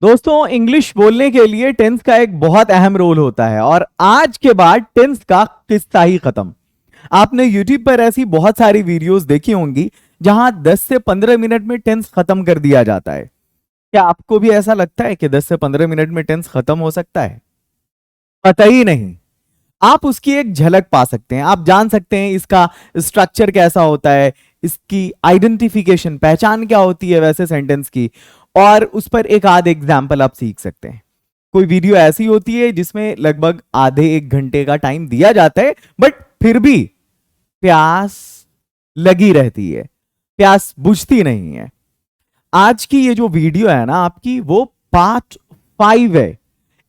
दोस्तों, इंग्लिश बोलने के लिए टेंस का एक बहुत अहम रोल होता है और आज के बाद टेंस का किस्सा ही खत्म। आपने YouTube पर ऐसी बहुत सारी वीडियोस देखी होंगी जहां 10 से 15 मिनट में टेंस खत्म कर दिया जाता है। क्या आपको भी ऐसा लगता है कि 10 से 15 मिनट में टेंस खत्म हो सकता है? पता ही नहीं। आप उसकी एक झलक पा सकते हैं, आप जान सकते हैं इसका स्ट्रक्चर कैसा होता है, इसकी आइडेंटिफिकेशन, पहचान क्या होती है वैसे सेंटेंस की, और उस पर एक आध एग्जाम्पल आप सीख सकते हैं। कोई वीडियो ऐसी होती है जिसमें लगभग आधे एक घंटे का टाइम दिया जाता है, बट फिर भी प्यास लगी रहती है, प्यास बुझती नहीं है। आज की ये जो वीडियो है ना आपकी, वो पार्ट 5 है।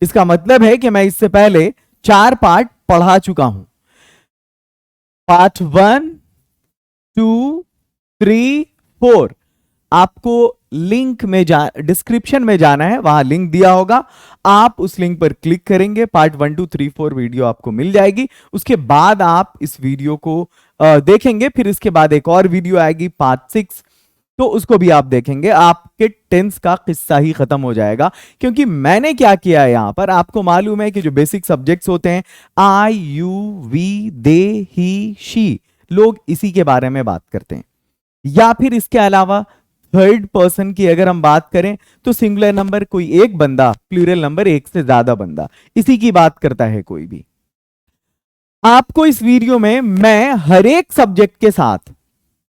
इसका मतलब है कि मैं इससे पहले 4 पार्ट पढ़ा चुका हूं। पार्ट 1, 2, 3, 4। आपको लिंक में डिस्क्रिप्शन में जाना है, वहां लिंक दिया होगा। आप उस लिंक पर क्लिक करेंगे, पार्ट 1, 2, 3, 4 वीडियो आपको मिल जाएगी। उसके बाद आप इस वीडियो को देखेंगे, फिर इसके बाद एक और वीडियो आएगी पार्ट 6, तो उसको भी आप देखेंगे। आपके टेंस का किस्सा ही खत्म हो जाएगा। क्योंकि मैंने क्या किया है यहां पर, आपको मालूम है कि जो बेसिक सब्जेक्ट्स होते हैं, I, you, we, they, he, she, लोग इसी के बारे में बात करते हैं। या फिर इसके अलावा थर्ड पर्सन की अगर हम बात करें तो सिंगुलर नंबर कोई एक बंदा, प्लूरल नंबर एक से ज्यादा बंदा, इसी की बात करता है कोई भी। आपको इस वीडियो में मैं हर एक सब्जेक्ट के साथ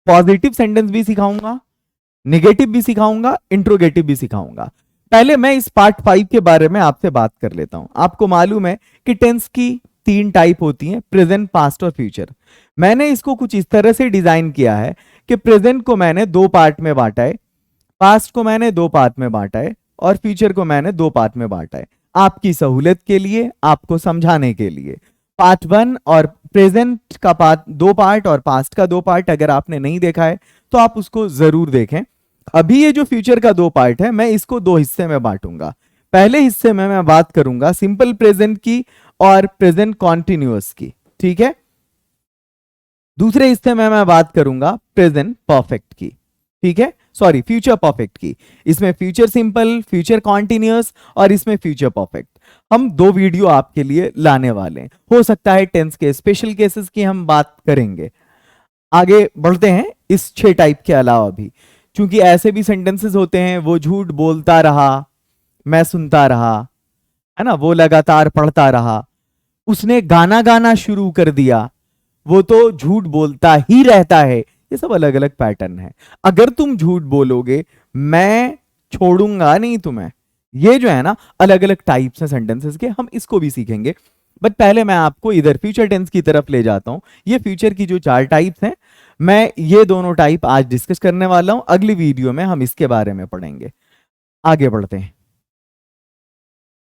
पॉजिटिव सेंटेंस भी सिखाऊंगा, नेगेटिव भी सिखाऊंगा, इंट्रोगेटिव भी सिखाऊंगा। पहले मैं इस पार्ट 5 के बारे में आपसे बात कर लेता हूं। आपको मालूम है कि टेंस की 3 टाइप होती हैं, प्रेजेंट, पास्ट और फ्यूचर। मैंने इसको कुछ इस तरह से डिजाइन किया है कि प्रेजेंट को मैंने 2 पार्ट में बांटा है, पास्ट को मैंने 2 पार्ट में बांटा है, और फ्यूचर को मैंने 2 पार्ट में बांटा है, आपकी सहूलियत के लिए, आपको समझाने के लिए। पार्ट 1 और प्रेजेंट का पार्ट 2 पार्ट और पास्ट का 2 पार्ट अगर आपने नहीं देखा है तो आप उसको जरूर देखें। अभी ये जो फ्यूचर का 2 पार्ट है, मैं इसको 2 हिस्से में बांटूंगा। पहले हिस्से में मैं बात करूंगा सिंपल प्रेजेंट की और प्रेजेंट कॉन्टिन्यूअस की, ठीक है। दूसरे हिस्से में मैं बात करूंगा प्रेजेंट परफेक्ट की, ठीक है, सॉरी, फ्यूचर परफेक्ट की। इसमें फ्यूचर सिंपल, फ्यूचर कॉन्टिन्यूअस और इसमें फ्यूचर परफेक्ट। हम 2 वीडियो आपके लिए लाने वाले हैं। हो सकता है टेंस के स्पेशल केसेस की हम बात करेंगे। आगे बढ़ते हैं इस 6 टाइप के अलावा भी, क्योंकि ऐसे भी सेंटेंसेस होते हैं, वो झूठ बोलता रहा, मैं सुनता रहा, है ना, वो लगातार पढ़ता रहा, उसने गाना गाना शुरू कर दिया, वो तो झूठ बोलता ही रहता है। ये सब अलग अलग पैटर्न है। अगर तुम झूठ बोलोगे, मैं छोड़ूंगा नहीं तुम्हें, ये जो है ना अलग अलग टाइप्स हैं सेंटेंसेस के, हम इसको भी सीखेंगे। बट पहले मैं आपको इधर फ्यूचर टेंस की तरफ ले जाता हूं। ये फ्यूचर की जो 4 टाइप्स हैं, मैं ये दोनों टाइप आज डिस्कस करने वाला हूं। अगली वीडियो में हम इसके बारे में पढ़ेंगे। आगे बढ़ते हैं।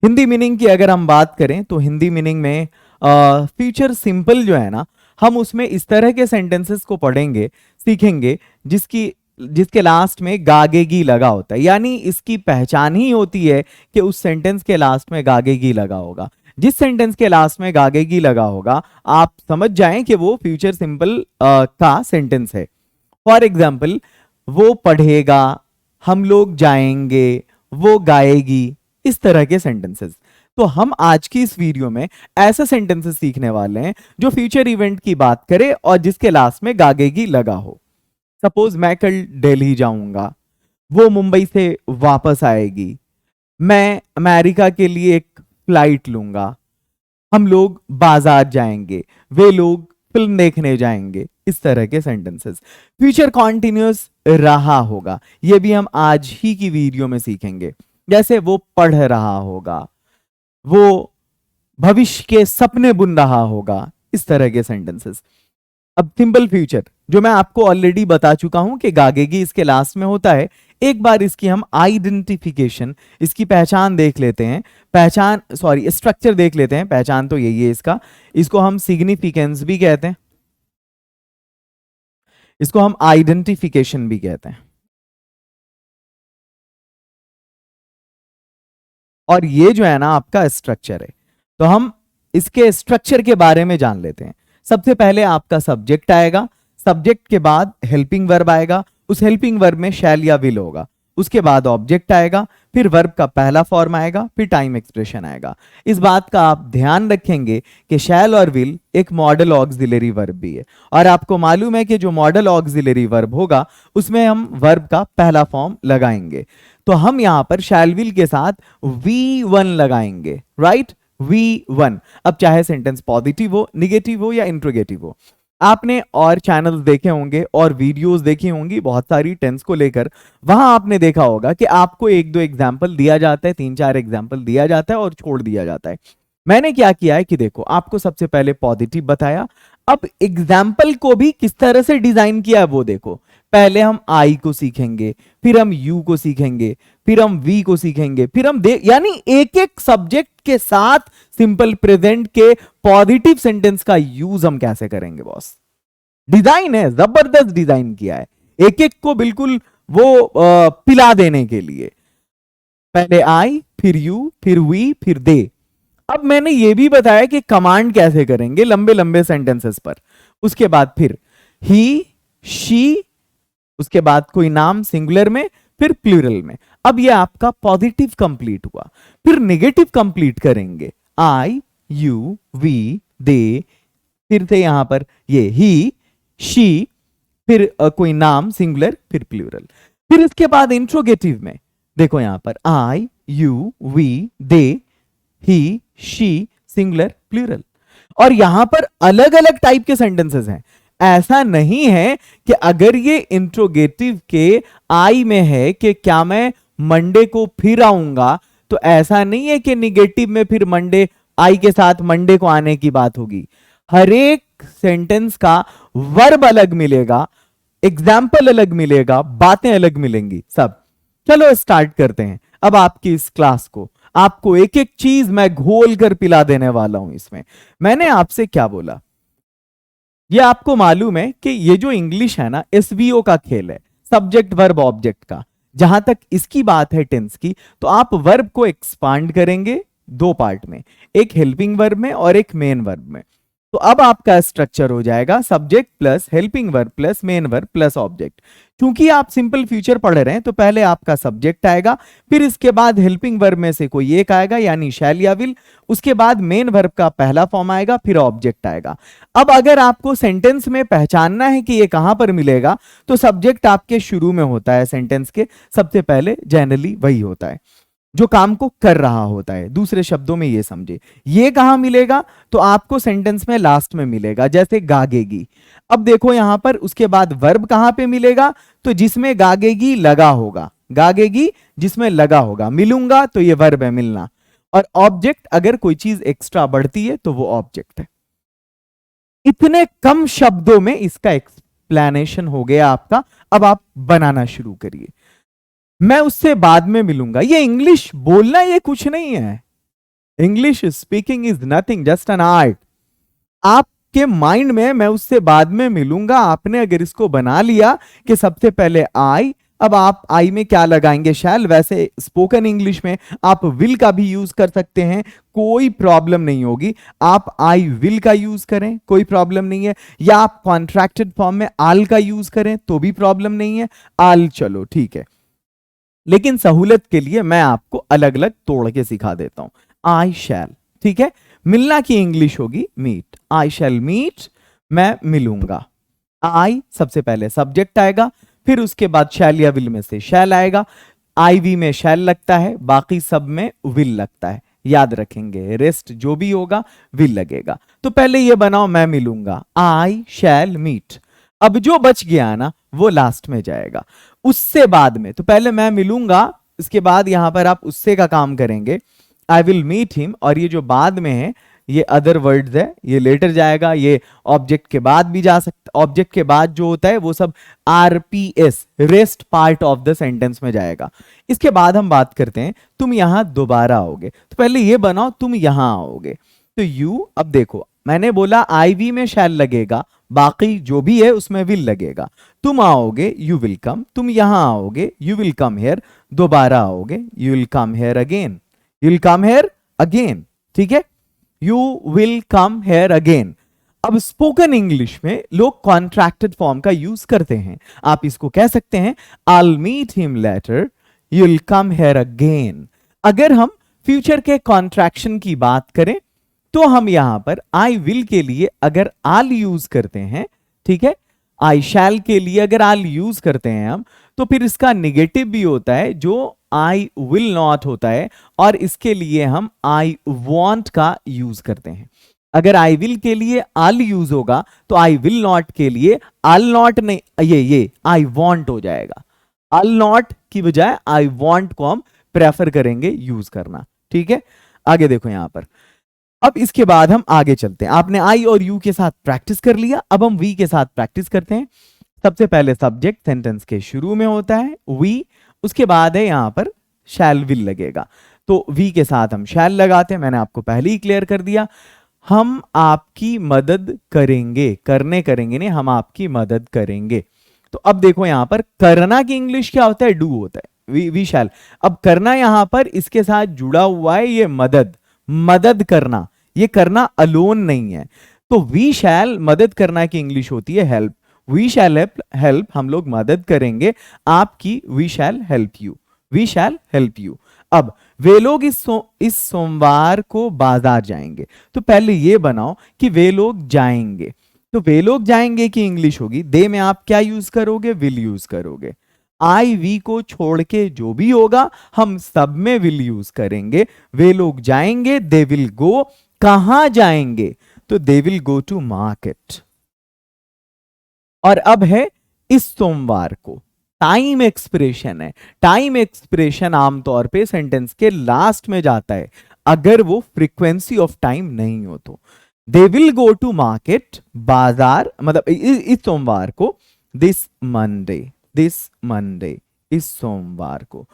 हिंदी मीनिंग की अगर हम बात करें तो हिंदी मीनिंग में फ्यूचर सिंपल जो है ना, हम उसमें इस तरह के सेंटेंसेस को पढ़ेंगे, सीखेंगे, जिसके लास्ट में गागेगी लगा होता है। यानी इसकी पहचान ही होती है कि उस सेंटेंस के लास्ट में गागेगी लगा होगा। जिस सेंटेंस के लास्ट में गागेगी लगा होगा, आप समझ जाएं कि वो फ्यूचर सिंपल का सेंटेंस है। फॉर एग्जाम्पल, वो पढ़ेगा, हम लोग जाएंगे, वो गाएगी, इस तरह के सेंटेंसेस। तो हम आज की इस वीडियो में ऐसे सेंटेंसेस सीखने वाले हैं जो फ्यूचर इवेंट की बात करे और जिसके लास्ट में गागेगी लगा हो। सपोज मैं कल दिल्ली जाऊंगा, वो मुंबई से वापस आएगी, मैं अमेरिका के लिए एक फ्लाइट लूंगा, हम लोग बाजार जाएंगे, वे लोग फिल्म देखने जाएंगे, इस तरह के सेंटेंसेस। फ्यूचर कॉन्टिन्यूअस रहा होगा, ये भी हम आज ही की वीडियो में सीखेंगे। जैसे वो पढ़ रहा होगा, वो भविष्य के सपने बुन रहा होगा, इस तरह के सेंटेंसेस। अब सिंपल फ्यूचर जो मैं आपको ऑलरेडी बता चुका हूं कि गागेगी इसके लास्ट में होता है। एक बार इसकी हम आइडेंटिफिकेशन, इसकी पहचान देख लेते हैं। पहचान, सॉरी, स्ट्रक्चर देख लेते हैं। पहचान तो यही है इसका, इसको हम सिग्निफिकेंस भी कहते हैं, इसको हम आइडेंटिफिकेशन भी कहते हैं। और ये जो है ना आपका स्ट्रक्चर है, तो हम इसके स्ट्रक्चर के बारे में जान लेते हैं। सबसे पहले आपका सब्जेक्ट आएगा, सब्जेक्ट के बाद हेल्पिंग वर्ब आएगा, उस हेल्पिंग वर्ब में शैल या विल होगा। उसके बाद ऑब्जेक्ट आएगा, फिर वर्ब का पहला फॉर्म आएगा, फिर टाइम एक्सप्रेशन आएगा। इस बात का आप ध्यान रखेंगे कि शैल और विल एक मॉडल ऑक्सिलरी वर्ब भी है, और आपको मालूम है कि जो मॉडल ऑक्सिलरी वर्ब होगा उसमें हम वर्ब का पहला फॉर्म लगाएंगे। तो हम यहां पर शैल विल के साथ V1 लगाएंगे, राइट, V1। अब चाहे सेंटेंस पॉजिटिव हो, निगेटिव हो या इंट्रोगेटिव हो। आपने और चैनल्स देखे होंगे और वीडियोस देखी होंगी बहुत सारी टेंस को लेकर, वहां आपने देखा होगा कि आपको एक दो एग्जाम्पल दिया जाता है, 3-4 एग्जाम्पल दिया जाता है और छोड़ दिया जाता है। मैंने क्या किया है कि देखो, आपको सबसे पहले पॉजिटिव बताया, अब एग्जाम्पल को भी किस तरह से डिजाइन किया है वो देखो। पहले हम आई को सीखेंगे, फिर हम यू को सीखेंगे, फिर हम वी को सीखेंगे, फिर हम यानी एक एक सब्जेक्ट के साथ सिंपल प्रेजेंट के पॉजिटिव सेंटेंस का यूज हम कैसे करेंगे बॉस। डिजाइन है, जबरदस्त डिजाइन किया है, एक एक को बिल्कुल वो पिला देने के लिए। पहले आई, फिर यू, फिर वी, फिर दे। अब मैंने ये भी बताया कि कमांड कैसे करेंगे लंबे लंबे सेंटेंसेस पर। उसके बाद फिर ही, शी, उसके बाद कोई नाम सिंगुलर में, फिर प्लूरल में। अब ये आपका पॉजिटिव कंप्लीट हुआ। फिर नेगेटिव कंप्लीट करेंगे, आई, यू, वी, दे, फिर से यहां पर ये ही, शी, फिर कोई नाम सिंगुलर, फिर प्लूरल। फिर इसके बाद इंट्रोगेटिव में देखो यहां पर I, you, we, they, he, she, singular, plural. और यहां पर अलग अलग टाइप के सेंटेंसेस हैं। ऐसा नहीं है कि अगर ये इंट्रोगेटिव के आई में है कि क्या मैं मंडे को फिर आऊंगा, तो ऐसा नहीं है कि निगेटिव में फिर मंडे आई के साथ मंडे को आने की बात होगी। हर एक सेंटेंस का वर्ब अलग मिलेगा, एग्जाम्पल अलग मिलेगा, बातें अलग मिलेंगी सब। चलो स्टार्ट करते हैं अब आपकी इस क्लास को। आपको एक एक चीज मैं घोल कर पिला देने वाला हूं इसमें। मैंने आपसे क्या बोला, ये आपको मालूम है कि ये जो इंग्लिश है ना, एसवीओ का खेल है, सब्जेक्ट वर्ब ऑब्जेक्ट का। जहां तक इसकी बात है टेंस की, तो आप वर्ब को एक्सपांड करेंगे दो पार्ट में, एक हेल्पिंग वर्ब में और एक मेन वर्ब में। तो अब आपका स्ट्रक्चर हो जाएगा subject plus helping verb plus main verb plus object. क्योंकि आप सिंपल फ्यूचर पढ़ रहे हैं तो पहले आपका सब्जेक्ट आएगा, फिर इसके बाद हेल्पिंग वर्ब में से कोई एक आएगा यानी शैल या विल, उसके बाद मेन वर्ब का पहला फॉर्म आएगा, फिर ऑब्जेक्ट आएगा। अब अगर आपको सेंटेंस में पहचानना है कि ये कहां पर मिलेगा, तो सब्जेक्ट आपके शुरू में होता है सेंटेंस के, सबसे पहले जनरली वही होता है जो काम को कर रहा होता है। दूसरे शब्दों में ये समझे, ये कहां मिलेगा, तो आपको सेंटेंस में लास्ट में मिलेगा, जैसे गागेगी। अब देखो यहां पर उसके बाद वर्ब कहां पे मिलेगा, तो जिसमें गागेगी लगा होगा, गागेगी जिसमें लगा होगा, मिलूंगा तो ये वर्ब है मिलना, और ऑब्जेक्ट अगर कोई चीज एक्स्ट्रा बढ़ती है तो वो ऑब्जेक्ट है। इतने कम शब्दों में इसका एक्सप्लेनेशन हो गया आपका। अब आप बनाना शुरू करिए। मैं उससे बाद में मिलूंगा, ये इंग्लिश बोलना ये कुछ नहीं है, English speaking is nothing, just an art. आपके माइंड में मैं उससे बाद में मिलूंगा, आपने अगर इसको बना लिया कि सबसे पहले आई, अब आप आई में क्या लगाएंगे, शैल। वैसे स्पोकन इंग्लिश में आप विल का भी यूज कर सकते हैं, कोई प्रॉब्लम नहीं होगी। आप आई विल का यूज करें, कोई प्रॉब्लम नहीं है, या आप कॉन्ट्रैक्टेड फॉर्म में आल का यूज करें तो भी प्रॉब्लम नहीं है, आल चलो ठीक है। लेकिन सहूलत के लिए मैं आपको अलग अलग तोड़ के सिखा देता हूं। आई शैल, ठीक है, मिलना की इंग्लिश होगी मीट, आई शैल मीट, मैं मिलूंगा। आई सबसे पहले सब्जेक्ट आएगा, फिर उसके बाद शैल या विल में से शैल आएगा। आई वी में शैल लगता है, बाकी सब में विल लगता है, याद रखेंगे, रेस्ट जो भी होगा विल लगेगा। तो पहले ये बनाओ, मैं मिलूंगा, आई शैल मीट। अब जो बच गया ना वो लास्ट में जाएगा, उससे बाद में। तो पहले मैं मिलूंगा, इसके बाद यहां पर आप उससे का काम करेंगे, आई विल मीट हिम, और ये जो बाद में है ये अदर वर्ड्स है, ये लेटर जाएगा, ये ऑब्जेक्ट के बाद भी जा सकता, ऑब्जेक्ट के बाद जो होता है वो सब RPS, rest part of the sentence में जाएगा। इसके बाद हम बात करते हैं, तुम यहां दोबारा आओगे, तो पहले ये बनाओ तुम यहां आओगे, तो यू। अब देखो मैंने बोला आई वी में शैल लगेगा, बाकी जो भी है उसमें विल लगेगा। तुम आओगे, यू विल कम, तुम यहां आओगे, यू विल कम हेयर, दोबारा आओगे, you will come here again, you will come here again, ठीक है, you will come here again. अब स्पोकन इंग्लिश में लोग कॉन्ट्रैक्टेड फॉर्म का यूज करते हैं। आप इसको कह सकते हैं, I'll meet him later, you will come here again. अगर हम फ्यूचर के कॉन्ट्रैक्शन की बात करें तो हम यहां पर आई विल के लिए अगर आल यूज करते हैं, ठीक है, आई शैल के लिए अगर आल यूज करते हैं हम, तो फिर इसका निगेटिव भी होता है जो आई विल नॉट होता है, और इसके लिए हम आई वॉन्ट का यूज करते हैं। अगर आई विल के लिए आल यूज होगा तो आई विल नॉट के लिए आल नॉट नहीं, ये आई वॉन्ट हो जाएगा। आल नॉट की बजाय आई वॉन्ट को हम प्रेफर करेंगे यूज करना, ठीक है। आगे देखो यहां पर, अब इसके बाद हम आगे चलते हैं। आपने आई और यू के साथ प्रैक्टिस कर लिया, अब हम वी के साथ प्रैक्टिस करते हैं। सबसे पहले सब्जेक्ट सेंटेंस के शुरू में होता है वी, उसके बाद है यहां पर शैल विल लगेगा, तो वी के साथ हम शैल लगाते हैं। मैंने आपको पहले ही क्लियर कर दिया, हम आपकी मदद करेंगे, करेंगे नहीं, हम आपकी मदद करेंगे। तो अब देखो यहां पर करना की इंग्लिश क्या होता है, डू होता है, वी शैल। अब करना यहां पर इसके साथ जुड़ा हुआ है ये मदद करना, ये करना अलोन नहीं है। तो वी शैल मदद करना की इंग्लिश होती है हेल्प। वी शैल हेल्प, हम लोग मदद करेंगे आपकी, we shall help you, we shall help you. अब वे लोग इस सोमवार को बाजार जाएंगे, तो पहले ये बनाओ कि वे लोग जाएंगे, तो वे लोग जाएंगे की इंग्लिश होगी, दे में आप क्या यूज करोगे, विल यूज करोगे। आई वी को छोड़ के जो भी होगा हम सब में विल यूज करेंगे। वे लोग जाएंगे, दे विल गो, कहां जाएंगे, तो they will go to market. और अब है इस सोमवार को, टाइम एक्सप्रेशन है। टाइम एक्सप्रेशन आमतौर पे सेंटेंस के लास्ट में जाता है अगर वो फ्रीक्वेंसी ऑफ टाइम नहीं हो तो। They will go to market, बाजार, मतलब इस सोमवार को, दिस मंडे, इस सोमवार को।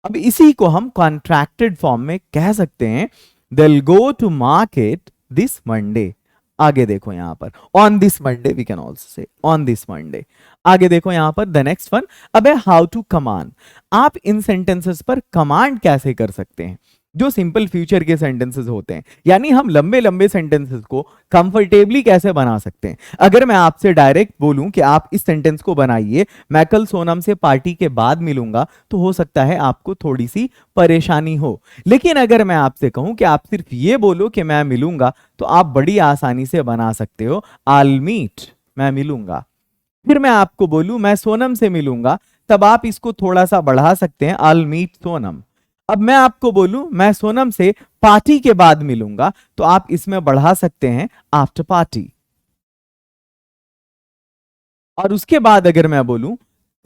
अब इसी को हम कॉन्ट्रैक्टेड फॉर्म में कह सकते हैं, they will go to market this Monday. आगे देखो यहां पर on this Monday, we can also say on this Monday. आगे देखो यहां पर द नेक्स्ट वन, अब है हाउ टू कमांड। आप इन सेंटेंसेस पर कमांड कैसे कर सकते हैं, जो सिंपल फ्यूचर के सेंटेंसेस होते हैं, यानी हम लंबे लंबे सेंटेंसेस को कंफर्टेबली कैसे बना सकते हैं। अगर मैं आपसे डायरेक्ट बोलूं कि आप इस सेंटेंस को बनाइए, मैं कल सोनम से पार्टी के बाद मिलूंगा, तो हो सकता है आपको थोड़ी सी परेशानी हो। लेकिन अगर मैं आपसे कहूं कि आप सिर्फ ये बोलो कि मैं मिलूंगा, तो आप बड़ी आसानी से बना सकते हो, आई मीट, मैं मिलूंगा। फिर मैं आपको बोलूं मैं सोनम से मिलूंगा, तब आप इसको थोड़ा सा बढ़ा सकते हैं, आई मीट सोनम। अब मैं आपको बोलूं मैं सोनम से पार्टी के बाद मिलूंगा, तो आप इसमें बढ़ा सकते हैं आफ्टर पार्टी। और उसके बाद अगर मैं बोलूं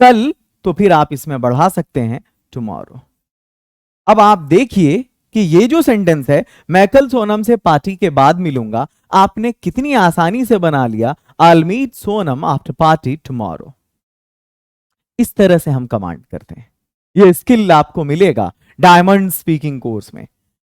कल, तो फिर आप इसमें बढ़ा सकते हैं टुमारो। अब आप देखिए कि ये जो सेंटेंस है, मैं कल सोनम से पार्टी के बाद मिलूंगा, आपने कितनी आसानी से बना लिया, I meet Sonam after party tomorrow. इस तरह से हम कमांड करते हैं। ये स्किल आपको मिलेगा डायमंड स्पीकिंग कोर्स में,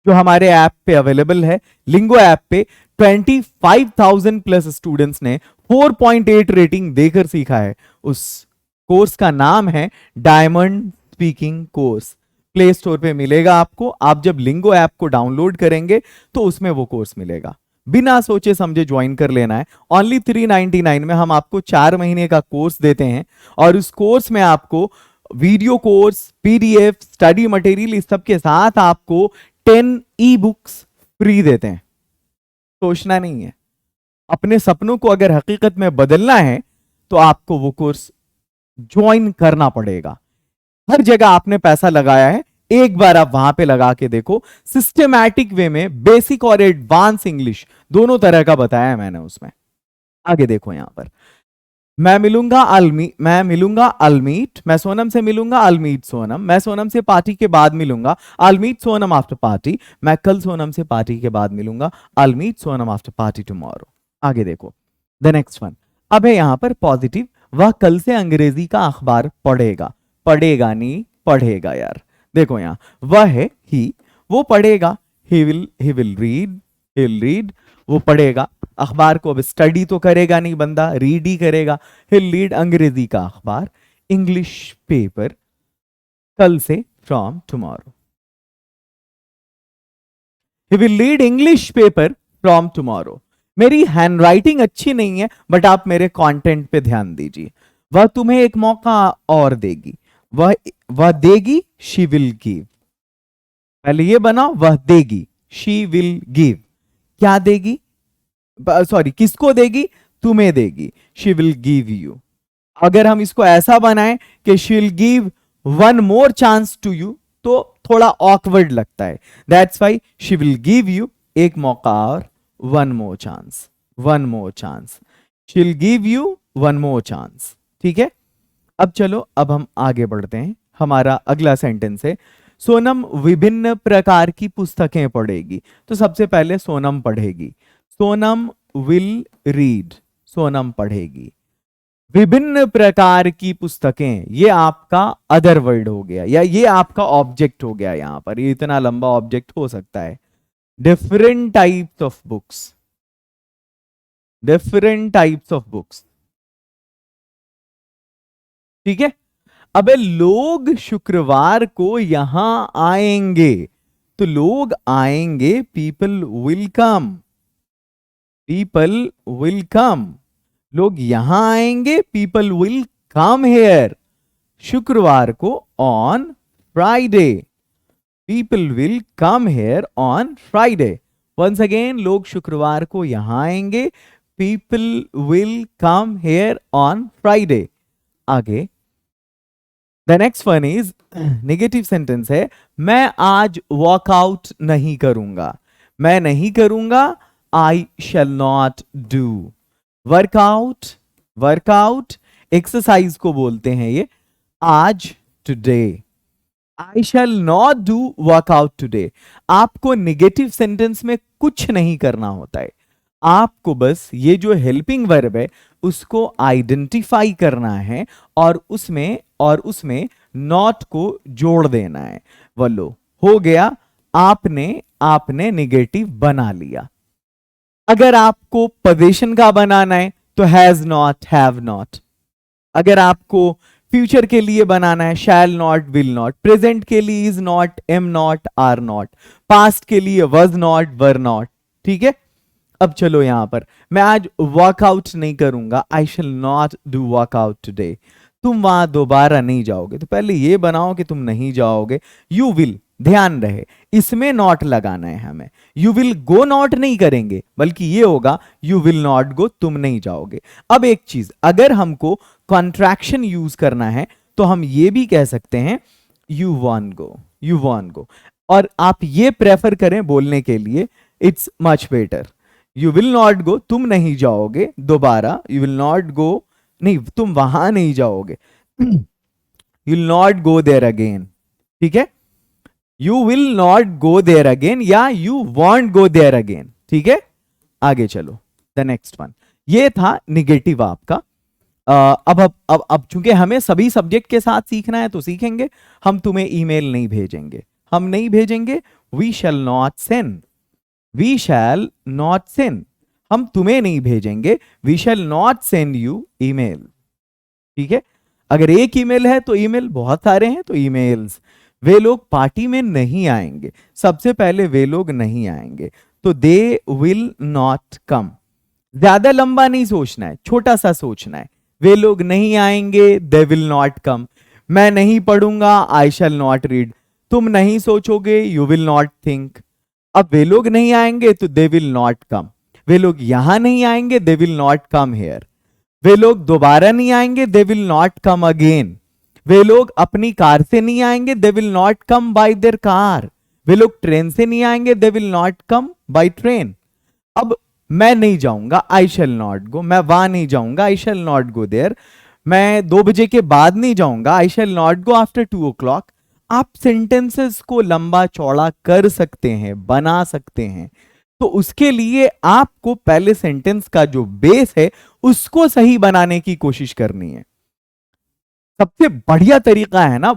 जो हमारे ऐप पे अवेलेबल है। लिंगो ऐप पे 25,000 प्लस स्टूडेंट्स ने 4.8 रेटिंग देकर सीखा है। उस कोर्स का नाम है diamond speaking course. Play store पे मिलेगा आपको। आप जब लिंगो ऐप को डाउनलोड करेंगे तो उसमें वो कोर्स मिलेगा। बिना सोचे समझे ज्वाइन कर लेना है। ओनली 399 में हम आपको 4 महीने का कोर्स देते हैं, और उस कोर्स में आपको video course, PDF, study material, इस सब के साथ आपको 10 ई बुक्स फ्री देते हैं। सोचना नहीं है, अपने सपनों को अगर हकीकत में बदलना है तो आपको वो कोर्स ज्वाइन करना पड़ेगा। हर जगह आपने पैसा लगाया है, एक बार आप वहां पे लगा के देखो। सिस्टमैटिक वे में बेसिक और एडवांस इंग्लिश दोनों तरह का बताया है मैंने उसमें। आगे देखो यहां पर, मैं मिलूंगा अलमीट, मैं सोनम से मिलूंगा अलमीट सोनम, मैं सोनम से पार्टी के बाद मिलूंगा अलमीट सोनम आफ्टर पार्टी, मैं कल सोनम से पार्टी के बाद मिलूंगा अलमीट सोनम आफ्टर पार्टी टुमारो। आगे देखो द नेक्स्ट वन, अब है यहां पर पॉजिटिव, वह कल से अंग्रेजी का अखबार पढ़ेगा। पढ़ेगा नहीं, पढ़ेगा यार। देखो यहां वह है ही, वो पढ़ेगा, ही विल रीड, वो पढ़ेगा। अखबार को अब स्टडी तो करेगा नहीं बंदा, रीड ही करेगा। हिल रीड अंग्रेजी का अखबार, इंग्लिश पेपर, कल से from tomorrow. He will read English paper from tomorrow. मेरी हैंडराइटिंग अच्छी नहीं है, बट आप मेरे कंटेंट पे ध्यान दीजिए। वह तुम्हें एक मौका और देगी। वह वह देगी, शी विल गिव। पहले ये बनाओ, वह देगी, शी विल गिव। क्या देगी, सॉरी किसको देगी, तुम्हें देगी, शी विल गिव यू। अगर हम इसको ऐसा बनाएं कि she will give one more chance to you, तो थोड़ा ऑकवर्ड लगता है। That's why she will give you एक मौका और, one more chance, one more chance, she will give you one more chance. ठीक है, अब चलो, अब हम आगे बढ़ते हैं। हमारा अगला सेंटेंस है, सोनम विभिन्न प्रकार की पुस्तकें पढ़ेगी। तो सबसे पहले सोनम पढ़ेगी, सोनम विल रीड, सोनम पढ़ेगी। विभिन्न प्रकार की पुस्तकें, ये आपका अदर वर्ड हो गया, या ये आपका ऑब्जेक्ट हो गया। यहां पर ये इतना लंबा ऑब्जेक्ट हो सकता है। Different types of books, different types of books. ठीक है, अबे लोग शुक्रवार को यहां आएंगे, तो लोग आएंगे, people will come, people will come. लोग यहां आएंगे, पीपल विल कम हेयर, शुक्रवार को, on Friday, people will come here on Friday. Once again, लोग शुक्रवार को यहां आएंगे, people will come here on Friday. आगे, the next one is negative sentence है, मैं आज वॉकआउट नहीं करूंगा, मैं नहीं करूंगा, I shall not do. Workout, workout exercise को बोलते हैं ये, आज, today. I shall not do workout today. आपको नेगेटिव सेंटेंस में कुछ नहीं करना होता है, आपको बस ये जो हेल्पिंग वर्ब है उसको आइडेंटिफाई करना है और उसमें नॉट को जोड़ देना है। बोलो, हो गया, आपने नेगेटिव बना लिया। अगर आपको पोजीशन का बनाना है तो हैज नॉट, हैव नॉट। अगर आपको फ्यूचर के लिए बनाना है, shall not, will not. Present के लिए is not, am not, are not. Past के लिए वॉज नॉट, वर नॉट। ठीक है, अब चलो यहां पर, मैं आज वर्कआउट नहीं करूंगा, I shall not do workout today. तुम वहां दोबारा नहीं जाओगे, तो पहले ये बनाओ कि तुम नहीं जाओगे। यू विल, ध्यान रहे इसमें नॉट लगाना है हमें। यू विल गो नॉट नहीं करेंगे, बल्कि ये होगा यू विल नॉट गो, तुम नहीं जाओगे। अब एक चीज, अगर हमको कॉन्ट्रैक्शन यूज करना है तो हम ये भी कह सकते हैं you want go, you want go. और आप ये प्रेफर करें बोलने के लिए, it's much better. You will not go, तुम नहीं जाओगे दोबारा, यू विल नॉट गो, नहीं तुम वहां नहीं जाओगे, you will not go there again. ठीक है, you will not go there again या you want go there again. ठीक है, आगे चलो, द नेक्स्ट वन। ये था निगेटिव आपका। अब चूंकि हमें सभी सब्जेक्ट के साथ सीखना है तो सीखेंगे, हम तुम्हें ईमेल नहीं भेजेंगे, हम नहीं भेजेंगे। We shall not send, we shall not send, हम तुम्हें नहीं भेजेंगे। We shall not send you email. ठीक है, अगर एक ईमेल है तो ईमेल, बहुत सारे हैं तो ईमेल्स। वे लोग पार्टी में नहीं आएंगे, सबसे पहले वे लोग नहीं आएंगे, तो दे विल नॉट कम। ज्यादा लंबा नहीं सोचना है, छोटा सा सोचना है। वे लोग नहीं आएंगे, दे विल नॉट कम। मैं नहीं पढ़ूंगा, आई शैल नॉट रीड। तुम नहीं सोचोगे, यू विल नॉट थिंक। अब वे लोग नहीं आएंगे तो दे विल नॉट कम। वे लोग यहां नहीं आएंगे, they will not come here. वे लोग दोबारा नहीं आएंगे, they will not come again. वे लोग अपनी कार से नहीं आएंगे, they will not come by their car. वे लोग ट्रेन से नहीं आएंगे, they will not come by train. अब मैं नहीं जाऊंगा, आई शैल नॉट गो। मैं वहां नहीं जाऊंगा, आई शैल नॉट गो देयर। मैं 2 बजे के बाद नहीं जाऊंगा, आई shall not go after 2 o'clock। आप सेंटेंसेस को लंबा चौड़ा कर सकते हैं, बना सकते हैं, तो उसके लिए आपको पहले सेंटेंस का जो बेस है उसको सही बनाने की कोशिश करनी है। सबसे बढ़िया तरीका है ना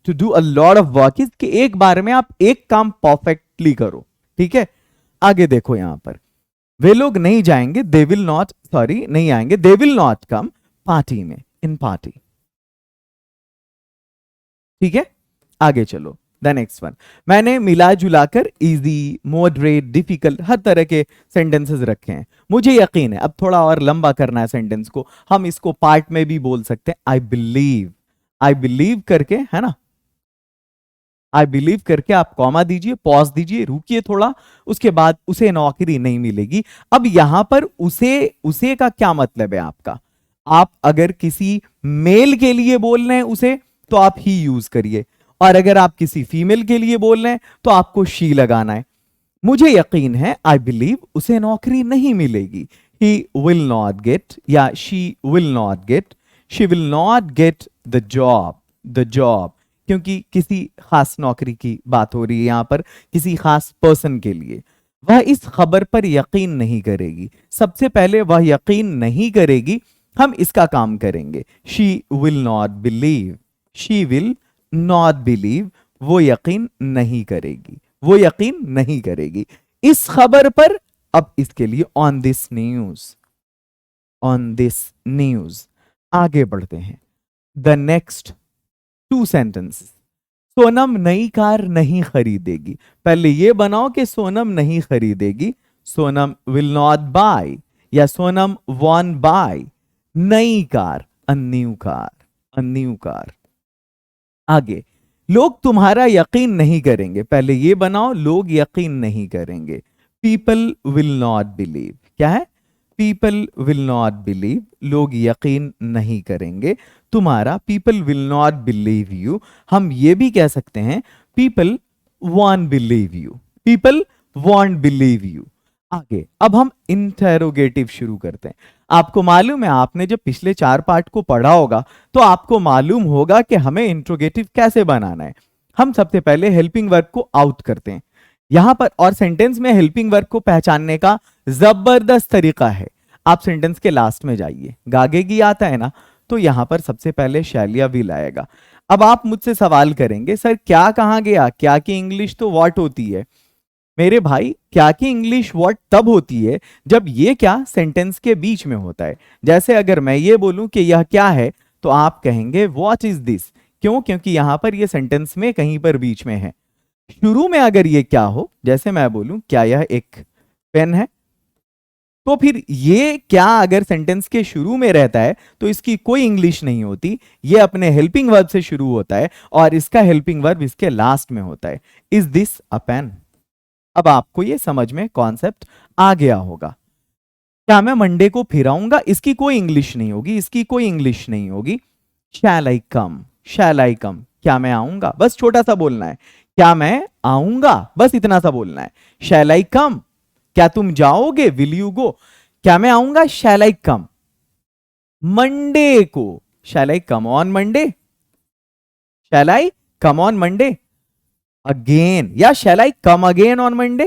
to do a lot of work is कि एक बार में आप एक काम परफेक्टली करो। ठीक है, आगे देखो यहां पर, वे लोग नहीं जाएंगे, दे विल नॉट, सॉरी नहीं आएंगे, they will not come party में, इन पार्टी। ठीक है, आगे चलो, द नेक्स्ट वन। मैंने मिला जुलाकर इजी, मॉडरेट, डिफिकल्ट हर तरह के सेंटेंसेस रखे हैं। मुझे यकीन है, अब थोड़ा और लंबा करना है सेंटेंस को, हम इसको पार्ट में भी बोल सकते हैं। आई बिलीव करके, है ना, आई बिलीव करके आप कॉमा दीजिए, पॉज दीजिए, रुकिए थोड़ा, उसके बाद उसे नौकरी नहीं मिलेगी। अब यहां पर उसे का क्या मतलब है आपका? आप अगर किसी मेल के लिए बोल रहे हैं उसे, तो आप ही यूज करिए, और अगर आप किसी फीमेल के लिए बोल रहे हैं तो आपको शी लगाना है। मुझे यकीन है, आई बिलीव, उसे नौकरी नहीं मिलेगी। ही विल नॉट गेट या she will not gate, she will not get the job, क्योंकि किसी खास नौकरी की बात हो रही है यहां पर, किसी खास पर्सन के लिए। वह इस खबर पर यकीन नहीं करेगी। सबसे पहले वह यकीन नहीं करेगी, हम इसका काम करेंगे। She will not believe, she will not believe, वो यकीन नहीं करेगी, वो यकीन नहीं करेगी इस खबर पर। अब इसके लिए on this news, on this news. आगे बढ़ते हैं, द नेक्स्ट 2 सेंटेंसेस। सोनम नई कार नहीं खरीदेगी। पहले ये बनाओ कि सोनम नहीं खरीदेगी, सोनम विल नॉट बाय, या सोनम वॉन्ट बाय नई car, a new car, a new car. आगे, लोग तुम्हारा यकीन नहीं करेंगे। पहले ये बनाओ, लोग यकीन नहीं करेंगे, पीपल विल नॉट बिलीव। क्या है? पीपल विल नॉट बिलीव, लोग यकीन नहीं करेंगे तुम्हारा, people will not believe you. हम ये भी कह सकते हैं, people won't believe you, people won't believe you. आगे, अब हम इंटेरोगेटिव शुरू करते हैं। आपको मालूम है, आपने जब पिछले 4 पार्ट को पढ़ा होगा तो आपको मालूम होगा कि हमें इंट्रोगेटिव कैसे बनाना है। हम सबसे पहले हेल्पिंग वर्ब को आउट करते हैं यहां पर, और सेंटेंस में हेल्पिंग वर्ब को पहचानने का जबरदस्त तरीका है। आप सेंटेंस के लास्ट में जाइए, गागेगी आता है ना, तो यहां पर सबसे पहले शैलिया विल आएगा। अब आप मुझसे सवाल करेंगे, सर क्या कहां गया? क्या की इंग्लिश तो व्हाट होती है। मेरे भाई, क्या की इंग्लिश व्हाट तब होती है जब ये क्या सेंटेंस के बीच में होता है। जैसे अगर मैं ये बोलूं कि यह क्या है, तो आप कहेंगे व्हाट इज दिस। क्यों? क्योंकि यहां पर ये सेंटेंस में कहीं पर बीच में है। शुरू में अगर ये क्या हो, जैसे मैं बोलूं क्या यह एक पेन है, तो फिर ये क्या अगर सेंटेंस के शुरू में रहता है तो इसकी कोई इंग्लिश नहीं होती। ये अपने हेल्पिंग वर्ब से शुरू होता है और इसका हेल्पिंग वर्ब इसके लास्ट में होता है। Is this a pen? अब आपको ये समझ में कॉन्सेप्ट आ गया होगा। क्या मैं मंडे को फिर आऊंगा? इसकी कोई इंग्लिश नहीं होगी, इसकी कोई इंग्लिश नहीं होगी। शैल आई कम, शैल आई कम, क्या मैं आऊंगा? बस छोटा सा बोलना है, क्या मैं आऊंगा, बस इतना सा बोलना है। शैल आई कम, क्या तुम जाओगे? Will you go? क्या मैं आऊंगा? शैल आई कम मंडे को, shall I come on Monday, shall I come on Monday again, या shall I come again on Monday,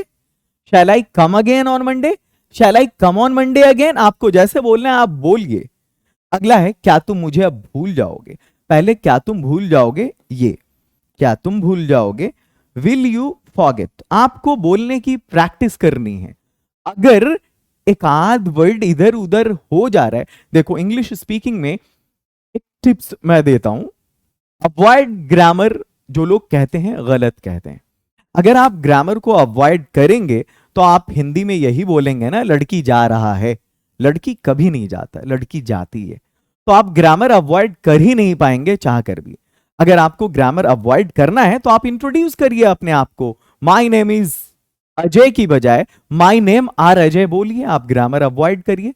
shall I come again on Monday, shall I come on Monday again. आपको जैसे बोलना है आप बोलिए। अगला है, क्या तुम मुझे अब भूल जाओगे? पहले क्या तुम भूल जाओगे, ये क्या तुम भूल जाओगे। विल यू फॉरगेट, आपको बोलने की प्रैक्टिस करनी है। अगर एक आध वर्ड इधर उधर हो जा रहा है, देखो इंग्लिश स्पीकिंग में एक टिप्स मैं देता हूं, अवॉइड ग्रामर। जो लोग कहते हैं गलत कहते हैं, अगर आप ग्रामर को अवॉइड करेंगे तो आप हिंदी में यही बोलेंगे ना, लड़की जा रहा है। लड़की कभी नहीं जाता, लड़की जाती है। तो आप ग्रामर अवॉइड कर ही नहीं पाएंगे चाह कर भी। अगर आपको ग्रामर अवॉइड करना है तो आप इंट्रोड्यूस करिए अपने आप को। माई नेम इज अजय की बजाय माई नेम आर अजय बोलिए, आप ग्रामर अवॉइड करिए।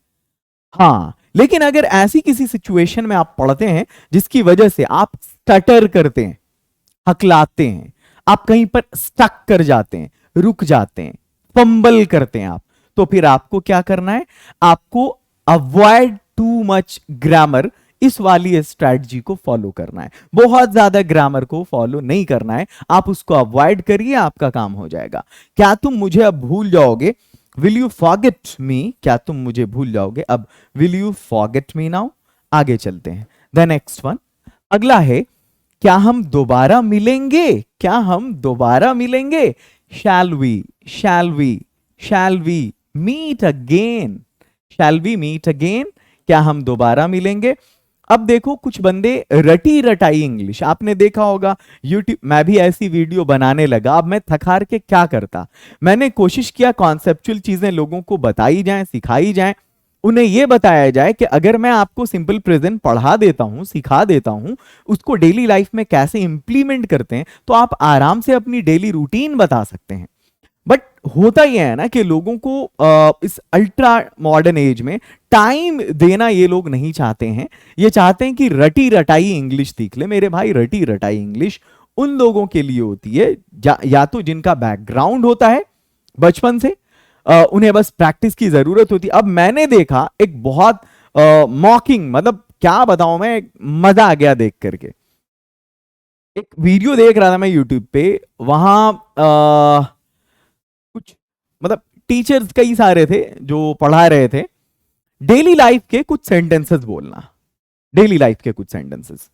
हाँ, लेकिन अगर ऐसी किसी सिचुएशन में आप पढ़ते हैं जिसकी वजह से आप स्टटर करते हैं, हकलाते हैं, आप कहीं पर स्टक कर जाते हैं, रुक जाते हैं, फंबल करते हैं आप, तो फिर आपको क्या करना है? आपको अवॉइड टू मच ग्रामर, इस वाली स्ट्रैटेजी को फॉलो करना है। बहुत ज्यादा ग्रामर को फॉलो नहीं करना है, आप उसको अवॉइड करिए, आपका काम हो जाएगा। क्या तुम मुझे अब भूल जाओगे? Will you forget me? क्या तुम मुझे भूल जाओगे? अब will you forget me now? आगे चलते हैं, द नेक्स्ट वन। अगला है, क्या हम दोबारा मिलेंगे? क्या हम दोबारा मिलेंगे? Shall we, shall we, shall we meet again, shall we meet again, क्या हम दोबारा मिलेंगे? अब देखो, कुछ बंदे रटी रटाई इंग्लिश, आपने देखा होगा यूट्यूब, मैं भी ऐसी वीडियो बनाने लगा। अब मैं थक हार के क्या करता, मैंने कोशिश किया कॉन्सेप्चुअल चीजें लोगों को बताई जाएं, सिखाई जाएं, उन्हें यह बताया जाए कि अगर मैं आपको सिंपल प्रेजेंट पढ़ा देता हूं, सिखा देता हूं, उसको डेली लाइफ में कैसे इंप्लीमेंट करते हैं, तो आप आराम से अपनी डेली रूटीन बता सकते हैं। बट होता यह है ना कि लोगों को इस अल्ट्रा मॉडर्न एज में टाइम देना ये लोग नहीं चाहते हैं। ये चाहते हैं कि रटी रटाई इंग्लिश सीख ले। मेरे भाई, रटी रटाई इंग्लिश उन लोगों के लिए होती है या तो जिनका बैकग्राउंड होता है बचपन से, उन्हें बस प्रैक्टिस की जरूरत होती है। अब मैंने देखा एक बहुत मॉकिंग, मतलब क्या बताऊं मैं, मजा आ गया देख करके। एक वीडियो देख रहा था मैं यूट्यूब पे, वहां कुछ मतलब टीचर्स कई सारे थे जो पढ़ा रहे थे डेली लाइफ के कुछ सेंटेंसेस बोलना, डेली लाइफ के कुछ सेंटेंसेस।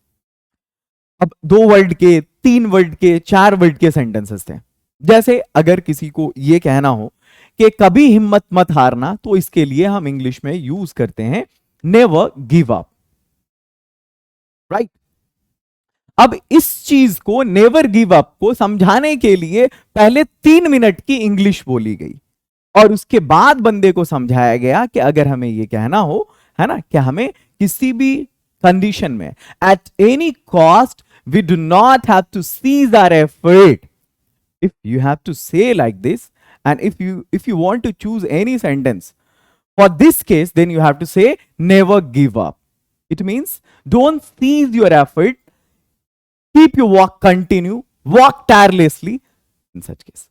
अब 2 वर्ड के, 3 वर्ड के, 4 वर्ड के सेंटेंसेस थे। जैसे अगर किसी को यह कहना हो कि कभी हिम्मत मत हारना, तो इसके लिए हम इंग्लिश में यूज करते हैं नेवर गिव अप, राइट। अब इस चीज को, नेवर गिव अप को समझाने के लिए पहले 3 मिनट की इंग्लिश बोली गई और उसके बाद बंदे को समझाया गया कि अगर हमें यह कहना हो, है ना, कि हमें किसी भी कंडीशन में, at any cost, we do not have to cease our effort. If you have to say like this, and if you want to choose any sentence for this case, then you have to say never give up. It means don't cease your effort, keep your walk, continue, walk tirelessly in such case.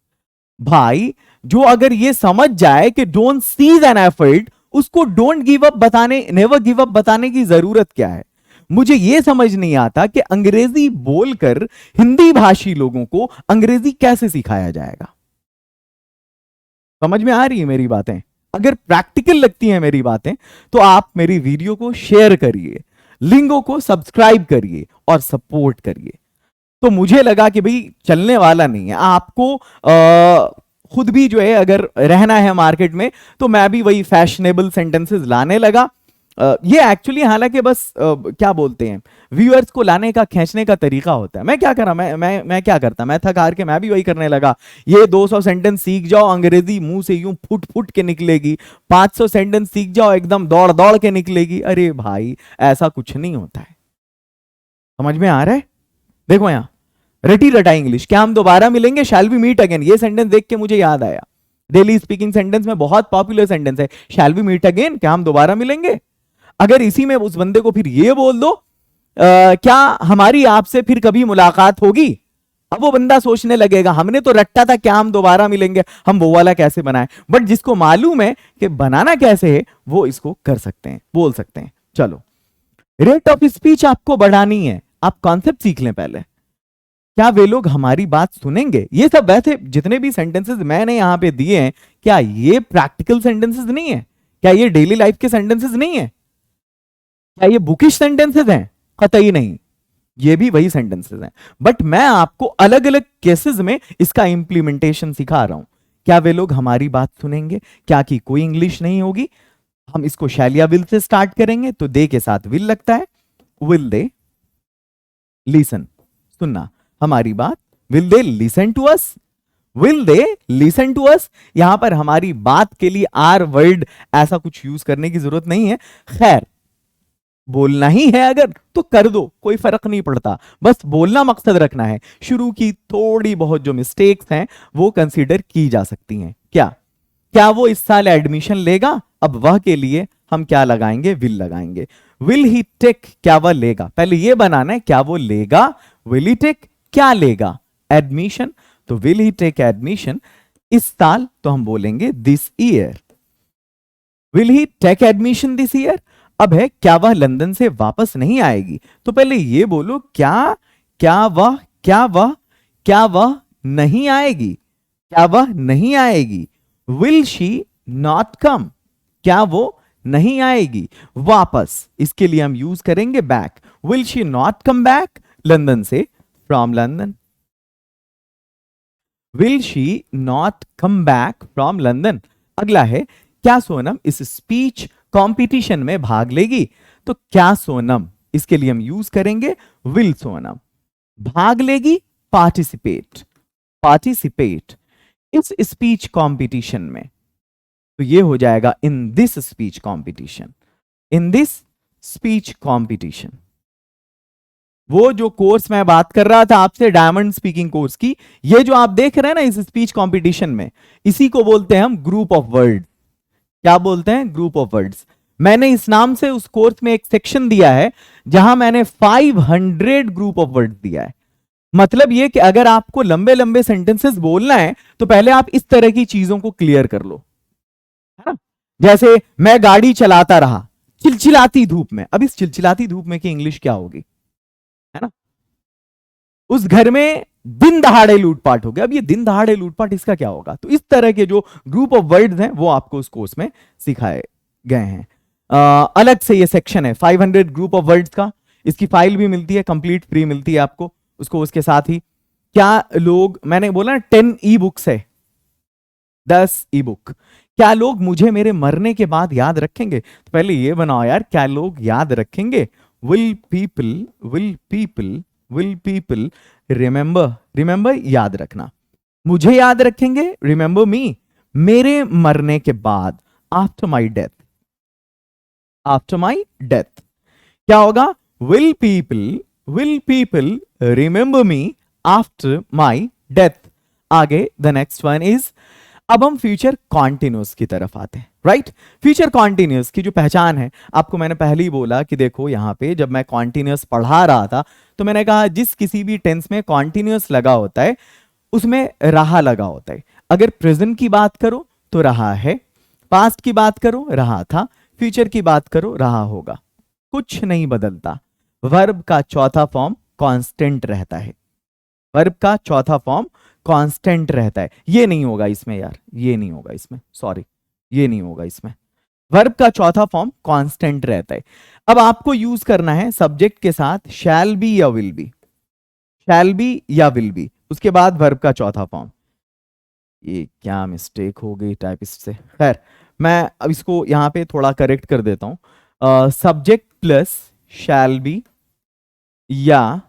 भाई, जो अगर ये समझ जाए कि don't seize an effort, उसको don't give up बताने, never give up बताने की जरूरत क्या है। मुझे यह समझ नहीं आता कि अंग्रेजी बोलकर हिंदी भाषी लोगों को अंग्रेजी कैसे सिखाया जाएगा। समझ में आ रही है मेरी बातें? अगर प्रैक्टिकल लगती हैं मेरी बातें, तो आप मेरी वीडियो को शेयर करिए, लिंगो को सब्सक्राइब करिए और सपोर्ट करिए। तो मुझे लगा कि भाई चलने वाला नहीं है, आपको खुद भी जो है अगर रहना है मार्केट में, तो मैं भी वही फैशनेबल सेंटेंसेस लाने लगा। ये एक्चुअली हालांकि बस क्या बोलते हैं, व्यूअर्स को लाने का, खींचने का तरीका होता है। मैं क्या करा, मैं क्या करता, मैं थक हार के मैं भी वही करने लगा। ये 200 सेंटेंस सीख जाओ, अंग्रेजी मुंह से यूं फुट फुट के निकलेगी। 500 सेंटेंस सीख जाओ, एकदम दौड़ दौड़ के निकलेगी। अरे भाई, ऐसा कुछ नहीं होता है। समझ में आ रहा है? देखो यहां, रटी रटा इंग्लिश, क्या हम दोबारा मिलेंगे, शैल वी मीट अगेन। ये सेंटेंस देख के मुझे याद आया, डेली स्पीकिंग सेंटेंस में बहुत पॉपुलर सेंटेंस है, शैल वी मीट अगेन, क्या हम दोबारा मिलेंगे। अगर इसी में उस बंदे को फिर ये बोल दो, क्या हमारी आपसे फिर कभी मुलाकात होगी, अब वो बंदा सोचने लगेगा हमने तो रट्टा था, क्या हम दोबारा मिलेंगे, हम वो वाला कैसे बनाएं। बट जिसको मालूम है कि बनाना कैसे है, वो इसको कर सकते हैं, बोल सकते हैं। चलो, रेट ऑफ स्पीच आपको बढ़ानी है, आप कॉन्सेप्ट सीख लें पहले। क्या वे लोग हमारी बात सुनेंगे? ये सब वैसे जितने भी सेंटेंसेस मैंने यहां पे दिए हैं, क्या ये प्रैक्टिकल सेंटेंसेस नहीं है? क्या ये डेली लाइफ के सेंटेंसेस नहीं है? क्या ये बुकिश सेंटेंसेस हैं? कतई नहीं, ये भी वही सेंटेंसेस हैं। बट मैं आपको अलग अलग केसेस में इसका इंप्लीमेंटेशन सिखा रहा हूं। क्या वे लोग हमारी बात सुनेंगे? क्या कि कोई इंग्लिश नहीं होगी। हम इसको शैलिया विल से स्टार्ट करेंगे, तो दे के साथ विल लगता है। विल दे लिसन, सुनना हमारी बात। Will they listen to us, will they listen to us. यहां पर हमारी बात के लिए आर वर्ड ऐसा कुछ यूज करने की जरूरत नहीं है। खैर, बोलना ही है अगर तो कर दो, कोई फर्क नहीं पड़ता, बस बोलना मकसद रखना है। शुरू की थोड़ी बहुत जो मिस्टेक्स हैं वो कंसीडर की जा सकती हैं। क्या वो इस साल एडमिशन लेगा? अब वह के लिए हम क्या लगाएंगे? विल लगाएंगे। विल ही टेक, क्या वह लेगा। पहले ये बनाना है, क्या वो लेगा। विल ही टेक, क्या लेगा? एडमिशन। तो विल ही टेक एडमिशन इस साल, तो हम बोलेंगे this year. Will he take admission this year. अब है, क्या वह लंदन से वापस नहीं आएगी। तो पहले ये बोलो, क्या वह नहीं आएगी, क्या वह नहीं आएगी। विल शी नॉट कम, क्या वो नहीं आएगी वापस। इसके लिए हम यूज करेंगे back. Will she not come back London से, from London. Will she not come back from London. अगला है, क्या सोनम इस स्पीच कंपटीशन में भाग लेगी। तो क्या सोनम, इसके लिए हम यूज करेंगे विल सोनम। भाग लेगी, पार्टिसिपेट, पार्टिसिपेट इस स्पीच कंपटीशन में। तो ये हो जाएगा in this speech competition, in this speech competition. वो जो कोर्स मैं बात कर रहा था आपसे डायमंड स्पीकिंग कोर्स की, ये जो आप देख रहे हैं ना इस स्पीच कंपटीशन में, इसी को बोलते हैं हम ग्रुप ऑफ वर्ड्स। क्या बोलते हैं? Group of words. मैंने इस नाम से उस कोर्स में एक सेक्शन दिया है जहां मैंने 500 ग्रुप ऑफ वर्ड्स दिया है। मतलब ये कि अगर आपको लंबे लंबे सेंटेंसेस बोलना है तो पहले आप इस तरह की चीजों को क्लियर कर लो, है ना। जैसे मैं गाड़ी चलाता रहा चिलचिलाती धूप में। अब इस चिलचिलाती धूप में की इंग्लिश क्या होगी, है ना। उस घर में दिन दहाड़े लूटपाट हो गया। अब ये दिन दहाड़े लूटपाट इसका क्या होगा? तो इस तरह के जो ग्रुप ऑफ वर्ड्स हैं वो आपको उस कोर्स में सिखाए गए हैं। अलग से ये सेक्शन है 500 ग्रुप ऑफ वर्ड्स का। इसकी फाइल भी मिलती है, कंप्लीट फ्री मिलती है आपको उसको। उसके साथ ही क्या लोग, मैंने बोला ना 10 ई बुक्स है, 10 ई बुक, क्या लोग मुझे मेरे मरने के बाद याद रखेंगे? तो पहले ये बनाओ यार, क्या लोग याद रखेंगे? विल पीपल रिमेंबर, रिमेंबर याद रखना, मुझे याद रखेंगे, रिमेंबर मी, मेरे मरने के बाद, after my death, after my death क्या होगा? Will people remember me after my death. आगे द नेक्स्ट वन इज, अब हम फ्यूचर कॉन्टिन्यूस की तरफ आते हैं, राइट। फ्यूचर कॉन्टिन्यूस की जो पहचान है, आपको मैंने पहले ही बोला कि देखो यहां पे जब मैं कॉन्टिन्यूस पढ़ा रहा था तो मैंने कहा जिस किसी भी टेंस में कॉन्टिन्यूस लगा होता है उसमें रहा लगा होता है। अगर प्रेजेंट की बात करो तो रहा है, पास्ट की बात करो रहा था, फ्यूचर की बात करो रहा होगा, कुछ नहीं बदलता। वर्ब का चौथा फॉर्म कांस्टेंट रहता है, वर्ब का चौथा फॉर्म कांस्टेंट रहता है। ये नहीं होगा इसमें यार, ये नहीं होगा इसमें, सॉरी, ये नहीं होगा इसमें। वर्ब का चौथा फॉर्म कांस्टेंट रहता है। अब आपको यूज करना है सब्जेक्ट के साथ शैल बी या विल बी, शैल बी या विल बी, उसके बाद वर्ब का चौथा फॉर्म। ये क्या मिस्टेक हो गई टाइपिस्ट से, खैर मैं अब इसको यहां पे थोड़ा करेक्ट कर देता हूं। सब्जेक्ट प्लस शैल बी या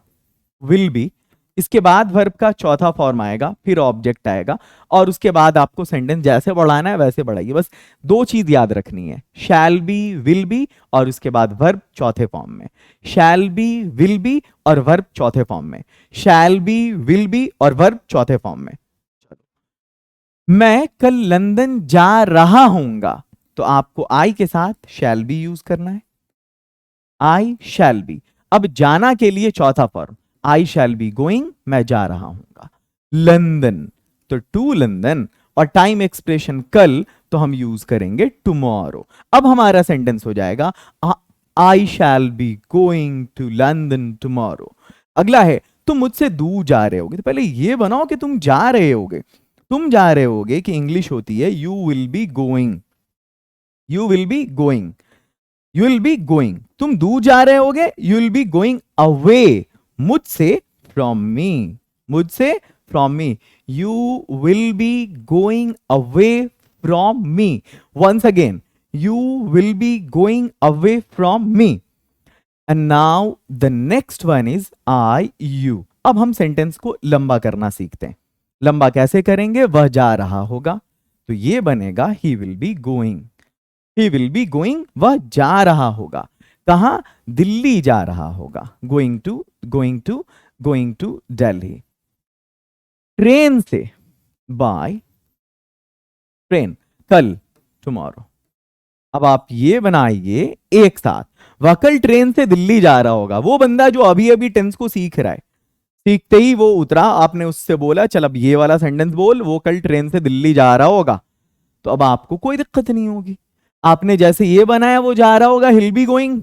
विल बी, इसके बाद वर्ब का चौथा फॉर्म आएगा, फिर ऑब्जेक्ट आएगा, और उसके बाद आपको सेंटेंस जैसे बढ़ाना है वैसे बढ़ाइए। बस दो चीज याद रखनी है, शैल बी, विल बी, और उसके बाद वर्ब चौथे फॉर्म में। शैल बी, विल बी और वर्ब चौथे फॉर्म में, शैल बी, विल बी और वर्ब चौथे फॉर्म में। मैं कल लंदन जा रहा हूंगा, तो आपको आई के साथ शैल बी यूज करना है, आई शैल बी। अब जाना के लिए चौथा form, I shall be going, मैं जा रहा हूंगा। लंदन तो टू लंदन, और टाइम एक्सप्रेशन कल तो हम यूज करेंगे टुमारो। अब हमारा सेंटेंस हो जाएगा I shall be going to London tomorrow. अगला है तुम मुझसे दूर जा रहे होगे, तो पहले ये बनाओ कि तुम जा रहे होगे। तुम जा रहे होगे कि इंग्लिश होती है you will be going, you will be going, you will be going. तुम दूर जा रहे होगे, you will be going away, मुझसे, फ्रॉम मी, मुझसे, from me, you will be going away from me. Once again, you will be going away from me. And now the next one is I you. अब हम sentence को लंबा करना सीखते हैं। लंबा कैसे करेंगे? वह जा रहा होगा, तो ये बनेगा he will be going, he will be going, वह जा रहा होगा। कहां? दिल्ली जा रहा होगा, going to, going to, going to Delhi. Train से, बाय ट्रेन, कल, टुमारो। अब आप ये बनाइए एक साथ, वह कल ट्रेन से दिल्ली जा रहा होगा। वो बंदा जो अभी अभी टेंस को सीख रहा है, सीखते ही वो उतरा, आपने उससे बोला चल अब ये वाला सेंटेंस बोल, वो कल ट्रेन से दिल्ली जा रहा होगा, तो अब आपको कोई दिक्कत नहीं होगी। आपने जैसे ये बनाया वो जा रहा होगा, हिल बी गोइंग,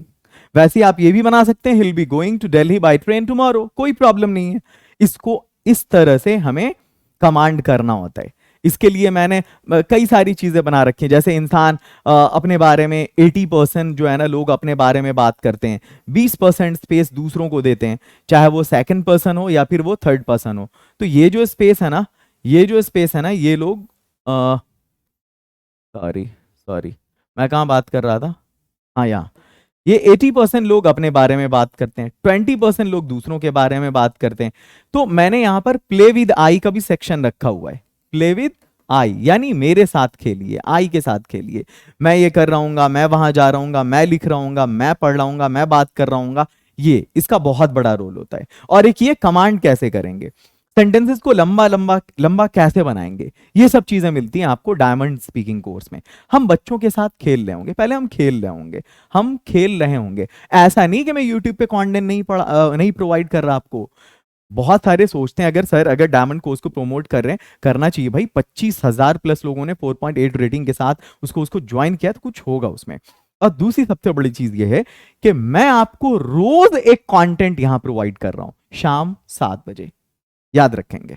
वैसे आप ये भी बना सकते हैं, he'll be going to Delhi by train tomorrow, कोई प्रॉब्लम नहीं है। इसको इस तरह से हमें कमांड करना होता है। इसके लिए मैंने कई सारी चीजें बना रखी हैं, जैसे इंसान अपने बारे में 80% जो है ना लोग अपने बारे में बात करते हैं, 20% स्पेस दूसरों को देते हैं, चाहे वो सेकंड पर्सन हो या फिर वो थर्ड पर्सन हो। तो ये जो स्पेस है ना, ये जो स्पेस है ना, ये लोग सॉरी मैं कहाँ बात कर रहा था, हाँ यहाँ, ये 80% लोग अपने बारे में बात करते हैं, 20% लोग दूसरों के बारे में बात करते हैं। तो मैंने यहां पर प्ले विद आई का भी सेक्शन रखा हुआ है, प्ले विद आई, यानी मेरे साथ खेलिए, आई के साथ खेलिए। मैं ये कर रहा हूँ, मैं वहां जा रहा हूँ, मैं लिख रहा हूँ, मैं पढ़ रहा हूँ, मैं बात कर रहा हूँ, ये इसका बहुत बड़ा रोल होता है। और एक ये कमांड कैसे करेंगे, सेंटेंसेस को लंबा लंबा लंबा कैसे बनाएंगे, ये सब चीजें मिलती हैं आपको डायमंड स्पीकिंग कोर्स में। हम बच्चों के साथ खेल रहे होंगे, पहले हम खेल रहे होंगे, हम खेल रहे होंगे। ऐसा नहीं कि मैं यूट्यूब पे कंटेंट नहीं प्रोवाइड कर रहा आपको। बहुत सारे सोचते हैं अगर सर अगर डायमंड कोर्स को प्रमोट कर रहे हैं, करना चाहिए भाई। 25,000 प्लस लोगों ने 4.8 रेटिंग के साथ उसको ज्वाइन किया, तो कुछ होगा उसमें। और दूसरी सबसे बड़ी चीज ये है कि मैं आपको रोज एक कंटेंट यहां प्रोवाइड कर रहा हूं, शाम 7 बजे, याद रखेंगे।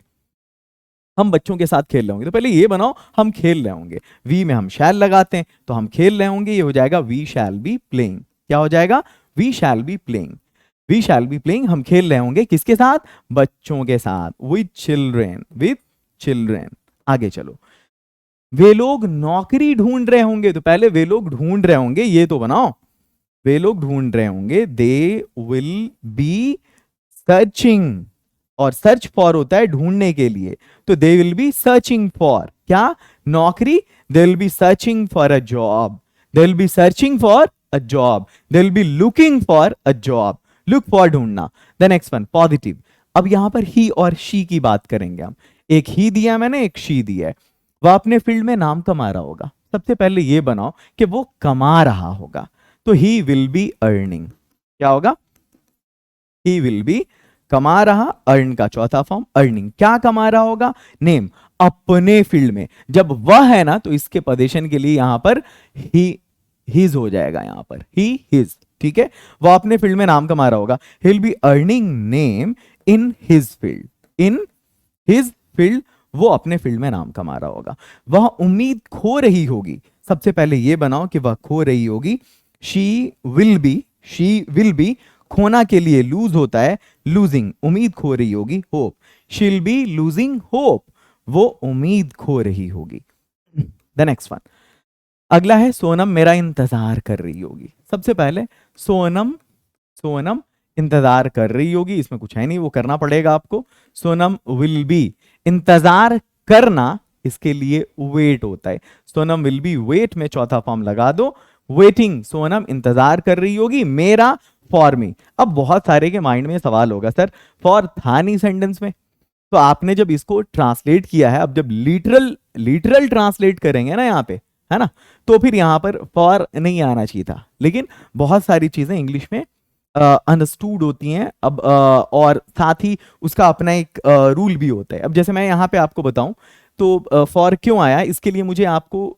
हम बच्चों के साथ खेल रहे होंगे, तो पहले ये बनाओ हम खेल रहे होंगे। वी में हम शैल लगाते हैं, तो हम खेल रहे होंगे, ये हो जाएगा वी शैल बी प्लेइंग। क्या हो जाएगा, we shall be playing. We shall be playing, हम खेल रहे होंगे किसके साथ, बच्चों के साथ, विद चिल्ड्रेन, विद चिल्ड्रेन। आगे चलो, वे लोग नौकरी ढूंढ रहे होंगे, तो पहले वे लोग ढूंढ रहे होंगे ये तो बनाओ। वे लोग ढूंढ रहे होंगे, दे विल बी सर्चिंग, और सर्च फॉर होता है ढूंढने के लिए, तो they will be searching for क्या, नौकरी। They will be searching for a job, they will be searching for a job, they will be looking for a job. Look for ढूंढना। The next one positive. अब यहां पर ही और she की बात करेंगे हम। एक ही दिया मैंने, एक शी दिया है, वह अपने फील्ड में नाम कमा रहा होगा। सबसे पहले ये बनाओ कि वो कमा रहा होगा, तो ही विल बी अर्निंग। क्या होगा, ही विल बी कमा रहा, अर्न का चौथा फॉर्म अर्निंग। क्या कमा रहा होगा, नेम, अपने फील्ड में। जब वह है ना, तो इसके पोजीशन के लिए यहां पर ही हिज हो जाएगा, यहां पर ही हिज, ठीक है। वह अपने फील्ड में नाम कमा रहा होगा, ही will be earning name in his field, in his field, वो अपने फील्ड में नाम कमा रहा होगा। वह उम्मीद खो रही होगी, सबसे पहले ये बनाओ कि वह खो रही होगी। शी विल बी खोना के लिए लूज होता है, लूजिंग, उम्मीद खो रही होगी, hope, she'll be losing hope, वो उम्मीद खो रही होगी। द नेक्स्ट वन, अगला है सोनम मेरा इंतजार कर रही होगी। सबसे पहले सोनम इंतजार कर रही होगी, इसमें कुछ है नहीं, वो करना पड़ेगा आपको। सोनम विल बी, इंतजार करना, इसके लिए वेट होता है, सोनम विल बी वेट में चौथा फॉर्म लगा दो, वेटिंग। सोनम इंतजार कर रही होगी, मेरा फॉर मी। अब बहुत सारे के माइंड में सवाल होगा, सर फॉर था नहीं सेंटेंस में, तो आपने जब इसको ट्रांसलेट किया है, अब जब लिटरल ट्रांसलेट करेंगे ना यहाँ पे, है ना, तो फिर यहां पर फॉर नहीं आना चाहिए था। लेकिन बहुत सारी चीजें इंग्लिश में अंडरस्टूड होती हैं अब, और साथ ही उसका अपना एक रूल भी होता है। अब जैसे मैं यहाँ पे आपको बताऊं, तो फॉर क्यों आया, इसके लिए मुझे आपको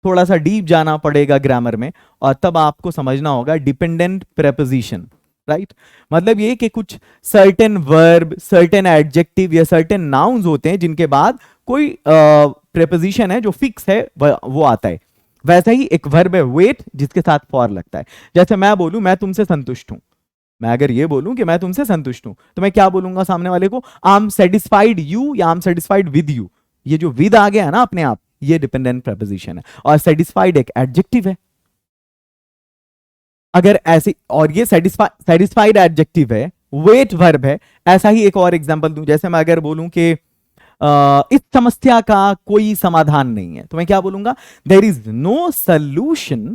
थोड़ा सा डीप जाना पड़ेगा ग्रामर में, और तब आपको समझना होगा डिपेंडेंट प्रेपोजिशन, राइट। मतलब ये कि कुछ सर्टेन वर्ब, सर्टेन एडजेक्टिव या सर्टेन नाउन्स होते हैं जिनके बाद कोई प्रेपोजिशन है जो फिक्स है, वो आता है। वैसा ही एक वर्ब है वेट, जिसके साथ फॉर लगता है। जैसे मैं बोलूं मैं तुमसे संतुष्ट हूं, मैं अगर ये बोलूं कि मैं तुमसे संतुष्ट हूं, तो मैं क्या बोलूंगा सामने वाले को, आई एम सेटिस्फाइड यू या I am satisfied with you. ये जो विद आ गया है ना अपने आप, ये डिपेंडेंट प्रेपोजिशन है, और सेटिस्फाइड एक एडजेक्टिव है। अगर ऐसे, और ये सेटिस्फाइड एडजेक्टिव है, वेट वर्ब है। ऐसा ही एक और एग्जांपल दूं, जैसे मैं अगर बोलूं कि इस समस्या का कोई समाधान नहीं है, तो मैं क्या बोलूंगा, there is no solution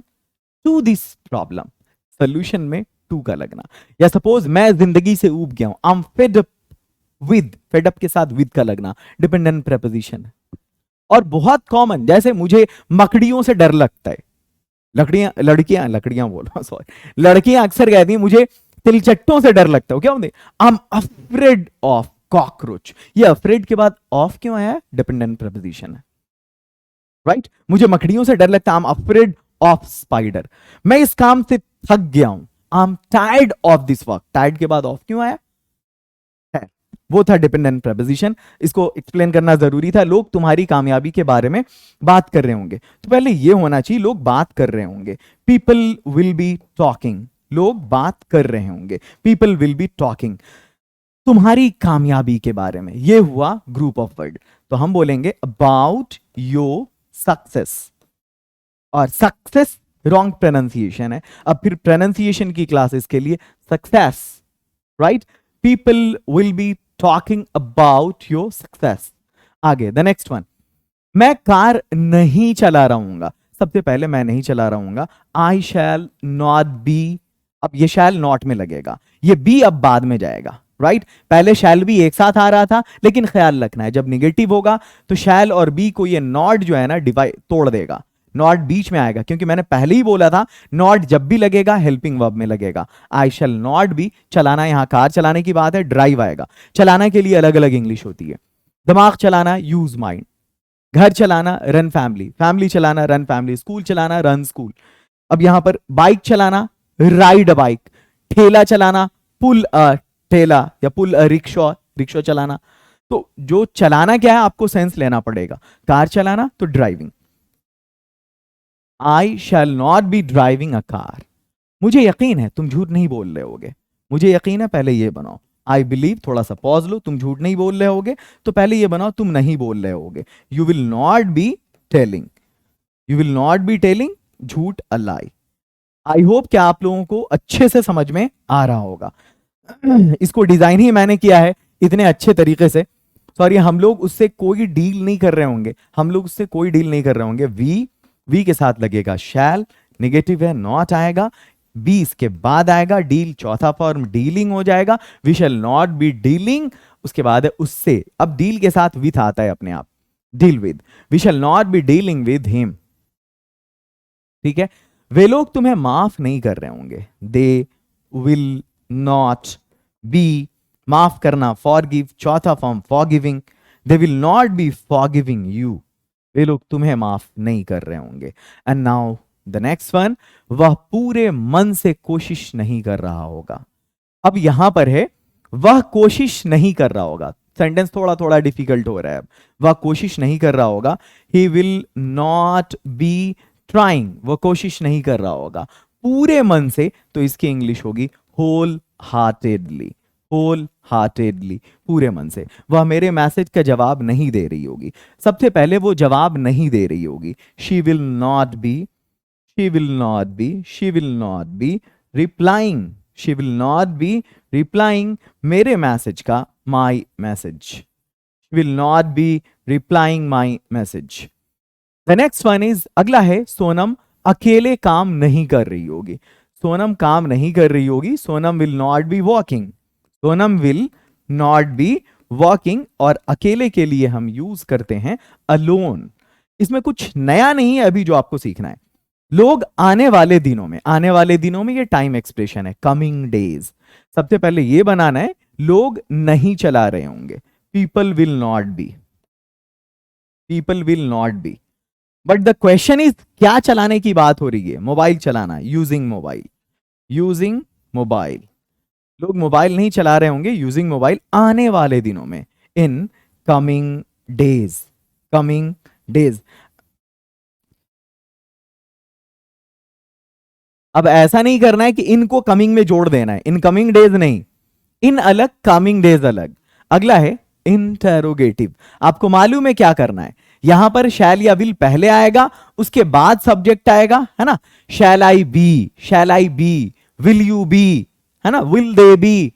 to this problem. Solution में टू का लगना। या सपोज मैं जिंदगी से ऊब गया हूं, I am fed up with, fed up के साथ विद का लगना, डिपेंडेंट प्रेपोजिशन है। और बहुत कॉमन, जैसे मुझे मकड़ियों से डर लगता है, लड़कियां बोल रहा हूं, सॉरी, लड़कियां अक्सर कहती हैं मुझे तिलचट्टों से डर लगता है। क्या होते, I am afraid of cockroach. ये अफ्रेड के बाद ऑफ क्यों आया है, डिपेंडेंट प्रेपोजिशन है, राइट। मुझे मकड़ियों से डर लगता है, I am afraid of spider. मैं इस काम से थक गया हूं, I am tired of this work. Tired के बाद ऑफ क्यों आया, वो था डिपेंडेंट प्रेपोजिशन। इसको एक्सप्लेन करना जरूरी था। लोग तुम्हारी कामयाबी के बारे में बात कर रहे होंगे, तो पहले ये होना चाहिए लोग बात कर रहे होंगे। पीपल विल बी टॉकिंग, लोग बात कर रहे होंगे, पीपल विल बी टॉकिंग तुम्हारी कामयाबी के बारे में। ये हुआ ग्रुप ऑफ वर्ड। तो हम बोलेंगे अबाउट योर सक्सेस, और सक्सेस रॉन्ग प्रोनाउंसिएशन है। अब फिर प्रोनाउंसिएशन की क्लासेस के लिए success, right. People will be talking about your success. आगे द नेक्स्ट वन, मैं कार नहीं चला रहूंगा, सबसे पहले मैं नहीं चला रहूंगा। आई शैल नॉट बी, अब ये शैल नॉट में लगेगा, ये बी अब बाद में जाएगा, राइट। पहले शैल भी एक साथ आ रहा था, लेकिन ख्याल रखना है जब निगेटिव होगा तो शैल और बी को ये नॉट जो है ना डिवाइड तोड़ देगा, नॉट बीच में आएगा, क्योंकि मैंने पहले ही बोला था नॉट जब भी लगेगा हेल्पिंग वर्ब में लगेगा। आई शैल नॉट बी, चलाना यहां कार चलाने की बात है, ड्राइव आएगा। चलाना के लिए अलग अलग इंग्लिश होती है। दिमाग चलाना यूज माइंड, घर चलाना रन फैमिली, फैमिली चलाना रन फैमिली, स्कूल चलाना रन स्कूल। अब यहां पर बाइक चलाना राइड अ बाइक, ठेला चलाना पुल अ ठेला या पुल अ रिक्शा, रिक्शा चलाना। तो जो चलाना क्या है आपको सेंस लेना पड़ेगा, कार चलाना तो driving. I shall not B driving a car, मुझे यकीन है तुम झूठ नहीं बोल रहे होगे, मुझे यकीन है, पहले ये बनाओ। आई बिलीव, थोड़ा सा पॉज लो, तुम झूठ नहीं बोल रहे होगे, तो पहले ये बनाओ तुम नहीं बोल रहे होगे। You will not be telling, you will not be telling झूठ अ लाई। आई होप कि आप लोगों को अच्छे से समझ में आ रहा होगा। इसको डिजाइन ही मैंने किया है इतने अच्छे तरीके से, सॉरी हम लोग उससे कोई डील नहीं कर रहे होंगे, हम लोग उससे कोई डील नहीं कर रहे होंगे। वी के साथ लगेगा शैल, निगेटिव है नॉट आएगा, बी इसके बाद आएगा, डील चौथा फॉर्म डीलिंग हो जाएगा, we shall not be dealing, उसके बाद है उससे, अब डील के साथ विथ आता है अपने आप, deal with, we shall not be dealing with him, ठीक है। वे लोग तुम्हें माफ नहीं कर रहे होंगे, दे विल नॉट बी, माफ करना फॉरगिव, चौथा form forgiving, they will not be forgiving you, वे लोग तुम्हें माफ नहीं कर रहे होंगे। And now the next one, वह पूरे मन से कोशिश नहीं कर रहा होगा। अब यहां पर है वह कोशिश नहीं कर रहा होगा, सेंटेंस थोड़ा थोड़ा डिफिकल्ट हो रहा है। वह कोशिश नहीं कर रहा होगा, he will not be trying, वह कोशिश नहीं कर रहा होगा पूरे मन से, तो इसकी इंग्लिश होगी होल हार्टेडली, होल हार्टेडली, पूरे मन से। वह मेरे मैसेज का जवाब नहीं दे रही होगी, सबसे पहले वो जवाब नहीं दे रही होगी। She will not B, she will not B, she will not be replying, she will not be replying मेरे मैसेज का, my message, will not be replying my message. The next one is, अगला है सोनम अकेले काम नहीं कर रही होगी। सोनम काम नहीं कर रही होगी, Sonam will not be walking, Sonam will not be walking, और अकेले के लिए हम यूज करते हैं अलोन। इसमें कुछ नया नहीं है अभी जो आपको सीखना है। लोग आने वाले दिनों में, आने वाले दिनों में ये टाइम एक्सप्रेशन है, कमिंग डेज। सबसे पहले ये बनाना है लोग नहीं चला रहे होंगे, people will not B, people will not B. But the question is क्या चलाने की बात हो रही है, मोबाइल चलाना, यूजिंग मोबाइल, यूजिंग मोबाइल। लोग मोबाइल नहीं चला रहे होंगे, यूजिंग मोबाइल आने वाले दिनों में, in coming days, coming days. अब ऐसा नहीं करना है कि इनको कमिंग में जोड़ देना है, इन कमिंग डेज नहीं, इन अलग कमिंग डेज अलग। अगला है इंटेरोगेटिव, आपको मालूम है क्या करना है, यहां पर शैल या विल पहले आएगा, उसके बाद सब्जेक्ट आएगा, है ना। Shall I be, shall I be, will you be, है ना, विल दे बी।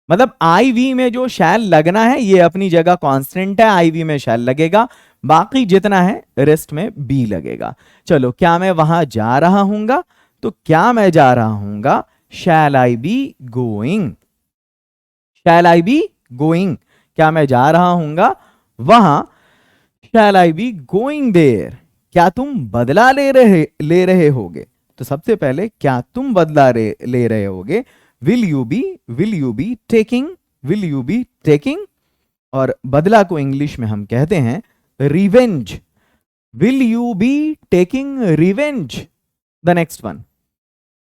मतलब आई वी में जो शैल लगना है ये अपनी जगह कांस्टेंट है, आई वी में शैल लगेगा, बाकी जितना है रेस्ट में बी लगेगा। चलो, क्या मैं वहां जा रहा हूंगा, तो क्या मैं जा रहा हूंगा, shall I be going, shall I be going, क्या मैं जा रहा हूंगा वहां, shall I be going there, क्या तुम बदला ले रहे होगे। तो सबसे पहले क्या तुम बदला ले रहे होगे, will you be taking, will you be taking, और बदला को इंग्लिश में हम कहते हैं revenge, will you be taking revenge. The next one,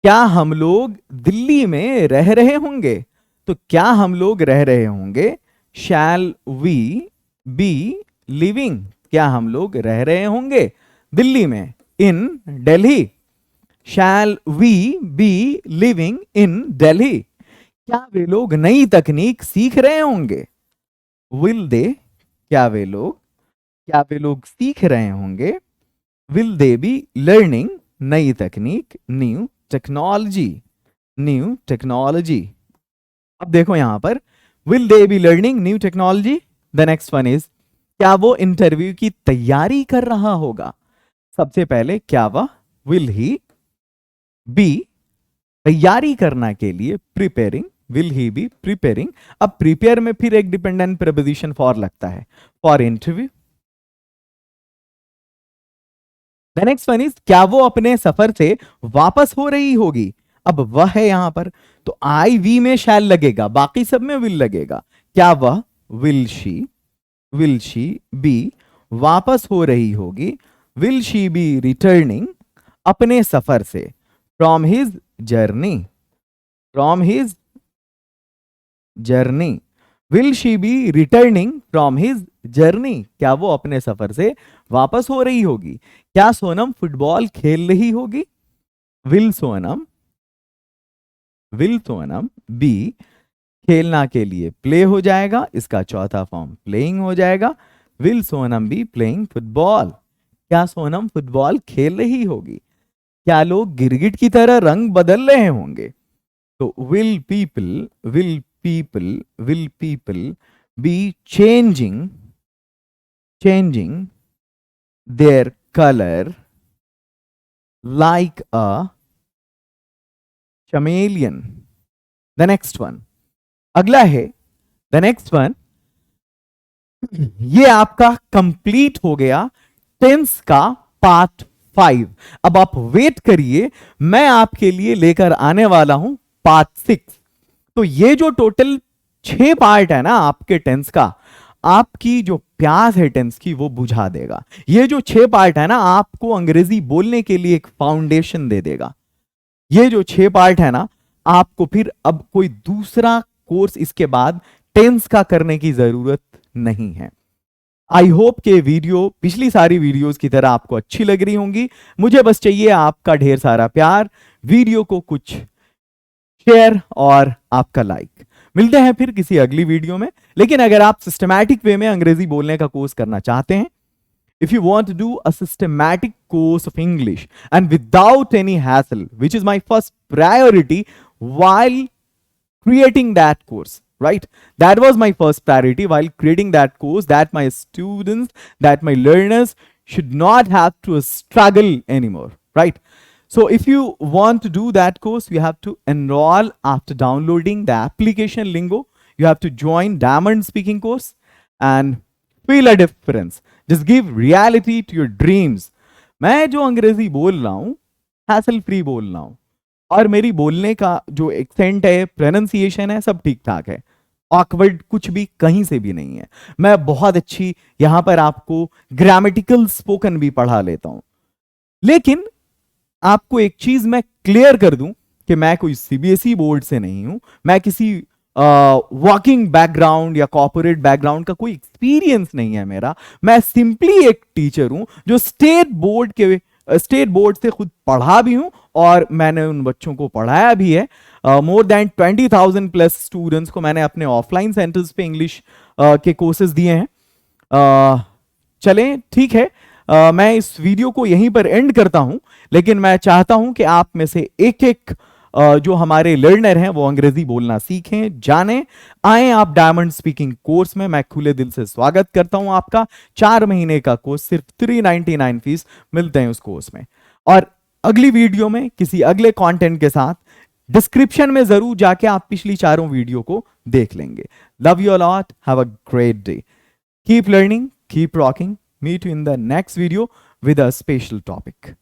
क्या हम लोग दिल्ली में रह रहे होंगे, तो क्या हम लोग रह रहे होंगे, शैल वी बी लिविंग, क्या हम लोग रह रहे होंगे दिल्ली में, in Delhi, shall we be living in Delhi. क्या वे लोग नई तकनीक सीख रहे होंगे, विल दे, क्या वे लोग सीख रहे होंगे, विल दे बी लर्निंग नई तकनीक, न्यू टेक्नोलॉजी, न्यू टेक्नोलॉजी। अब देखो यहां पर will they be learning new technology. The next one is, क्या वो इंटरव्यू की तैयारी कर रहा होगा? सबसे पहले क्या वह विल ही बी तैयारी करना के लिए preparing, will he B preparing. अब प्रिपेयर में फिर एक डिपेंडेंट प्रीपोजिशन फॉर लगता है, for interview. The next one is क्या वो अपने सफर से वापस हो रही होगी? अब वह है यहां पर, तो आई वी में शैल लगेगा, बाकी सब में विल लगेगा। क्या वह विल शी बी वापस हो रही होगी? विल शी बी रिटर्निंग अपने सफर से, from his journey, from his journey. Will she be returning from his journey? क्या वो अपने सफर से वापस हो रही होगी? क्या सोनम फुटबॉल खेल रही होगी? विल सोनम बी खेलना के लिए प्ले हो जाएगा, इसका चौथा फॉर्म प्लेइंग हो जाएगा। Will Sonam be playing football? क्या सोनम फुटबॉल खेल रही होगी? क्या लोग गिरगिट की तरह रंग बदल रहे होंगे? तो will people be changing their colour like a chameleon? The next one, अगला है द नेक्स्ट वन, ये आपका कंप्लीट हो गया टेंस का पार्ट 5। अब आप वेट करिए, मैं आपके लिए लेकर आने वाला हूं पार्ट 6। तो ये जो टोटल 6 पार्ट है ना आपके टेंस का, आपकी जो प्यास है टेंस की वो बुझा देगा। ये जो 6 पार्ट है ना, आपको अंग्रेजी बोलने के लिए एक फाउंडेशन दे देगा। ये जो 6 पार्ट है ना, आपको फिर अब कोई दूसरा कोर्स इसके बाद टेंस का करने की जरूरत नहीं है। आई होप के वीडियो पिछली सारी वीडियोस की तरह आपको अच्छी लग रही होंगी। मुझे बस चाहिए आपका ढेर सारा प्यार, वीडियो को कुछ शेयर और आपका लाइक। मिलते हैं फिर किसी अगली वीडियो में। लेकिन अगर आप सिस्टमैटिक वे में अंग्रेजी बोलने का कोर्स करना चाहते हैं, if you want to do a systematic course of English and without any hassle, which is my first priority while creating that course, right? That was my first priority while creating that course, that my students, that my learners should not have to struggle anymore, right? So if you want to do that course, you have to enroll after downloading the application Lingo. You have to join Diamond Speaking course and feel a difference. Just give reality to your dreams. मैं जो अंग्रेजी बोल रहा हूं, hassle free बोल रहा हूं, और मेरी बोलने का जो एक्सेंट है, प्रोनाउंसिएशन है, सब ठीक ठाक है। ऑकवर्ड कुछ भी कहीं से भी नहीं है। मैं बहुत अच्छी यहां पर आपको ग्रामेटिकल स्पोकन भी पढ़ा लेता हूं। लेकिन आपको एक चीज मैं क्लियर कर दूं कि मैं कोई सीबीएसई बोर्ड से नहीं हूं, मैं किसी वर्किंग बैकग्राउंड या कॉर्पोरेट बैकग्राउंड का कोई एक्सपीरियंस नहीं है मेरा। मैं सिंपली एक टीचर हूं जो स्टेट बोर्ड से खुद पढ़ा भी हूं और मैंने उन बच्चों को पढ़ाया भी है। मोर देन 20,000 प्लस स्टूडेंट्स को मैंने अपने ऑफलाइन सेंटर्स पे इंग्लिश के कोर्सेज दिए हैं। चलें, ठीक है, मैं इस वीडियो को यहीं पर एंड करता हूं, लेकिन मैं चाहता हूं कि आप में से एक एक जो हमारे लर्नर हैं वो अंग्रेजी बोलना सीखें, जानें, आए आप डायमंड स्पीकिंग कोर्स में। मैं खुले दिल से स्वागत करता हूं आपका। 4 महीने का कोर्स, सिर्फ 399 फीस मिलते हैं उस कोर्स में। और अगली वीडियो में किसी अगले कंटेंट के साथ डिस्क्रिप्शन में जरूर जाके आप पिछली 4 वीडियो को देख लेंगे। Love you lot, have a great day, keep learning, keep rocking, meet you in the next video with a special topic.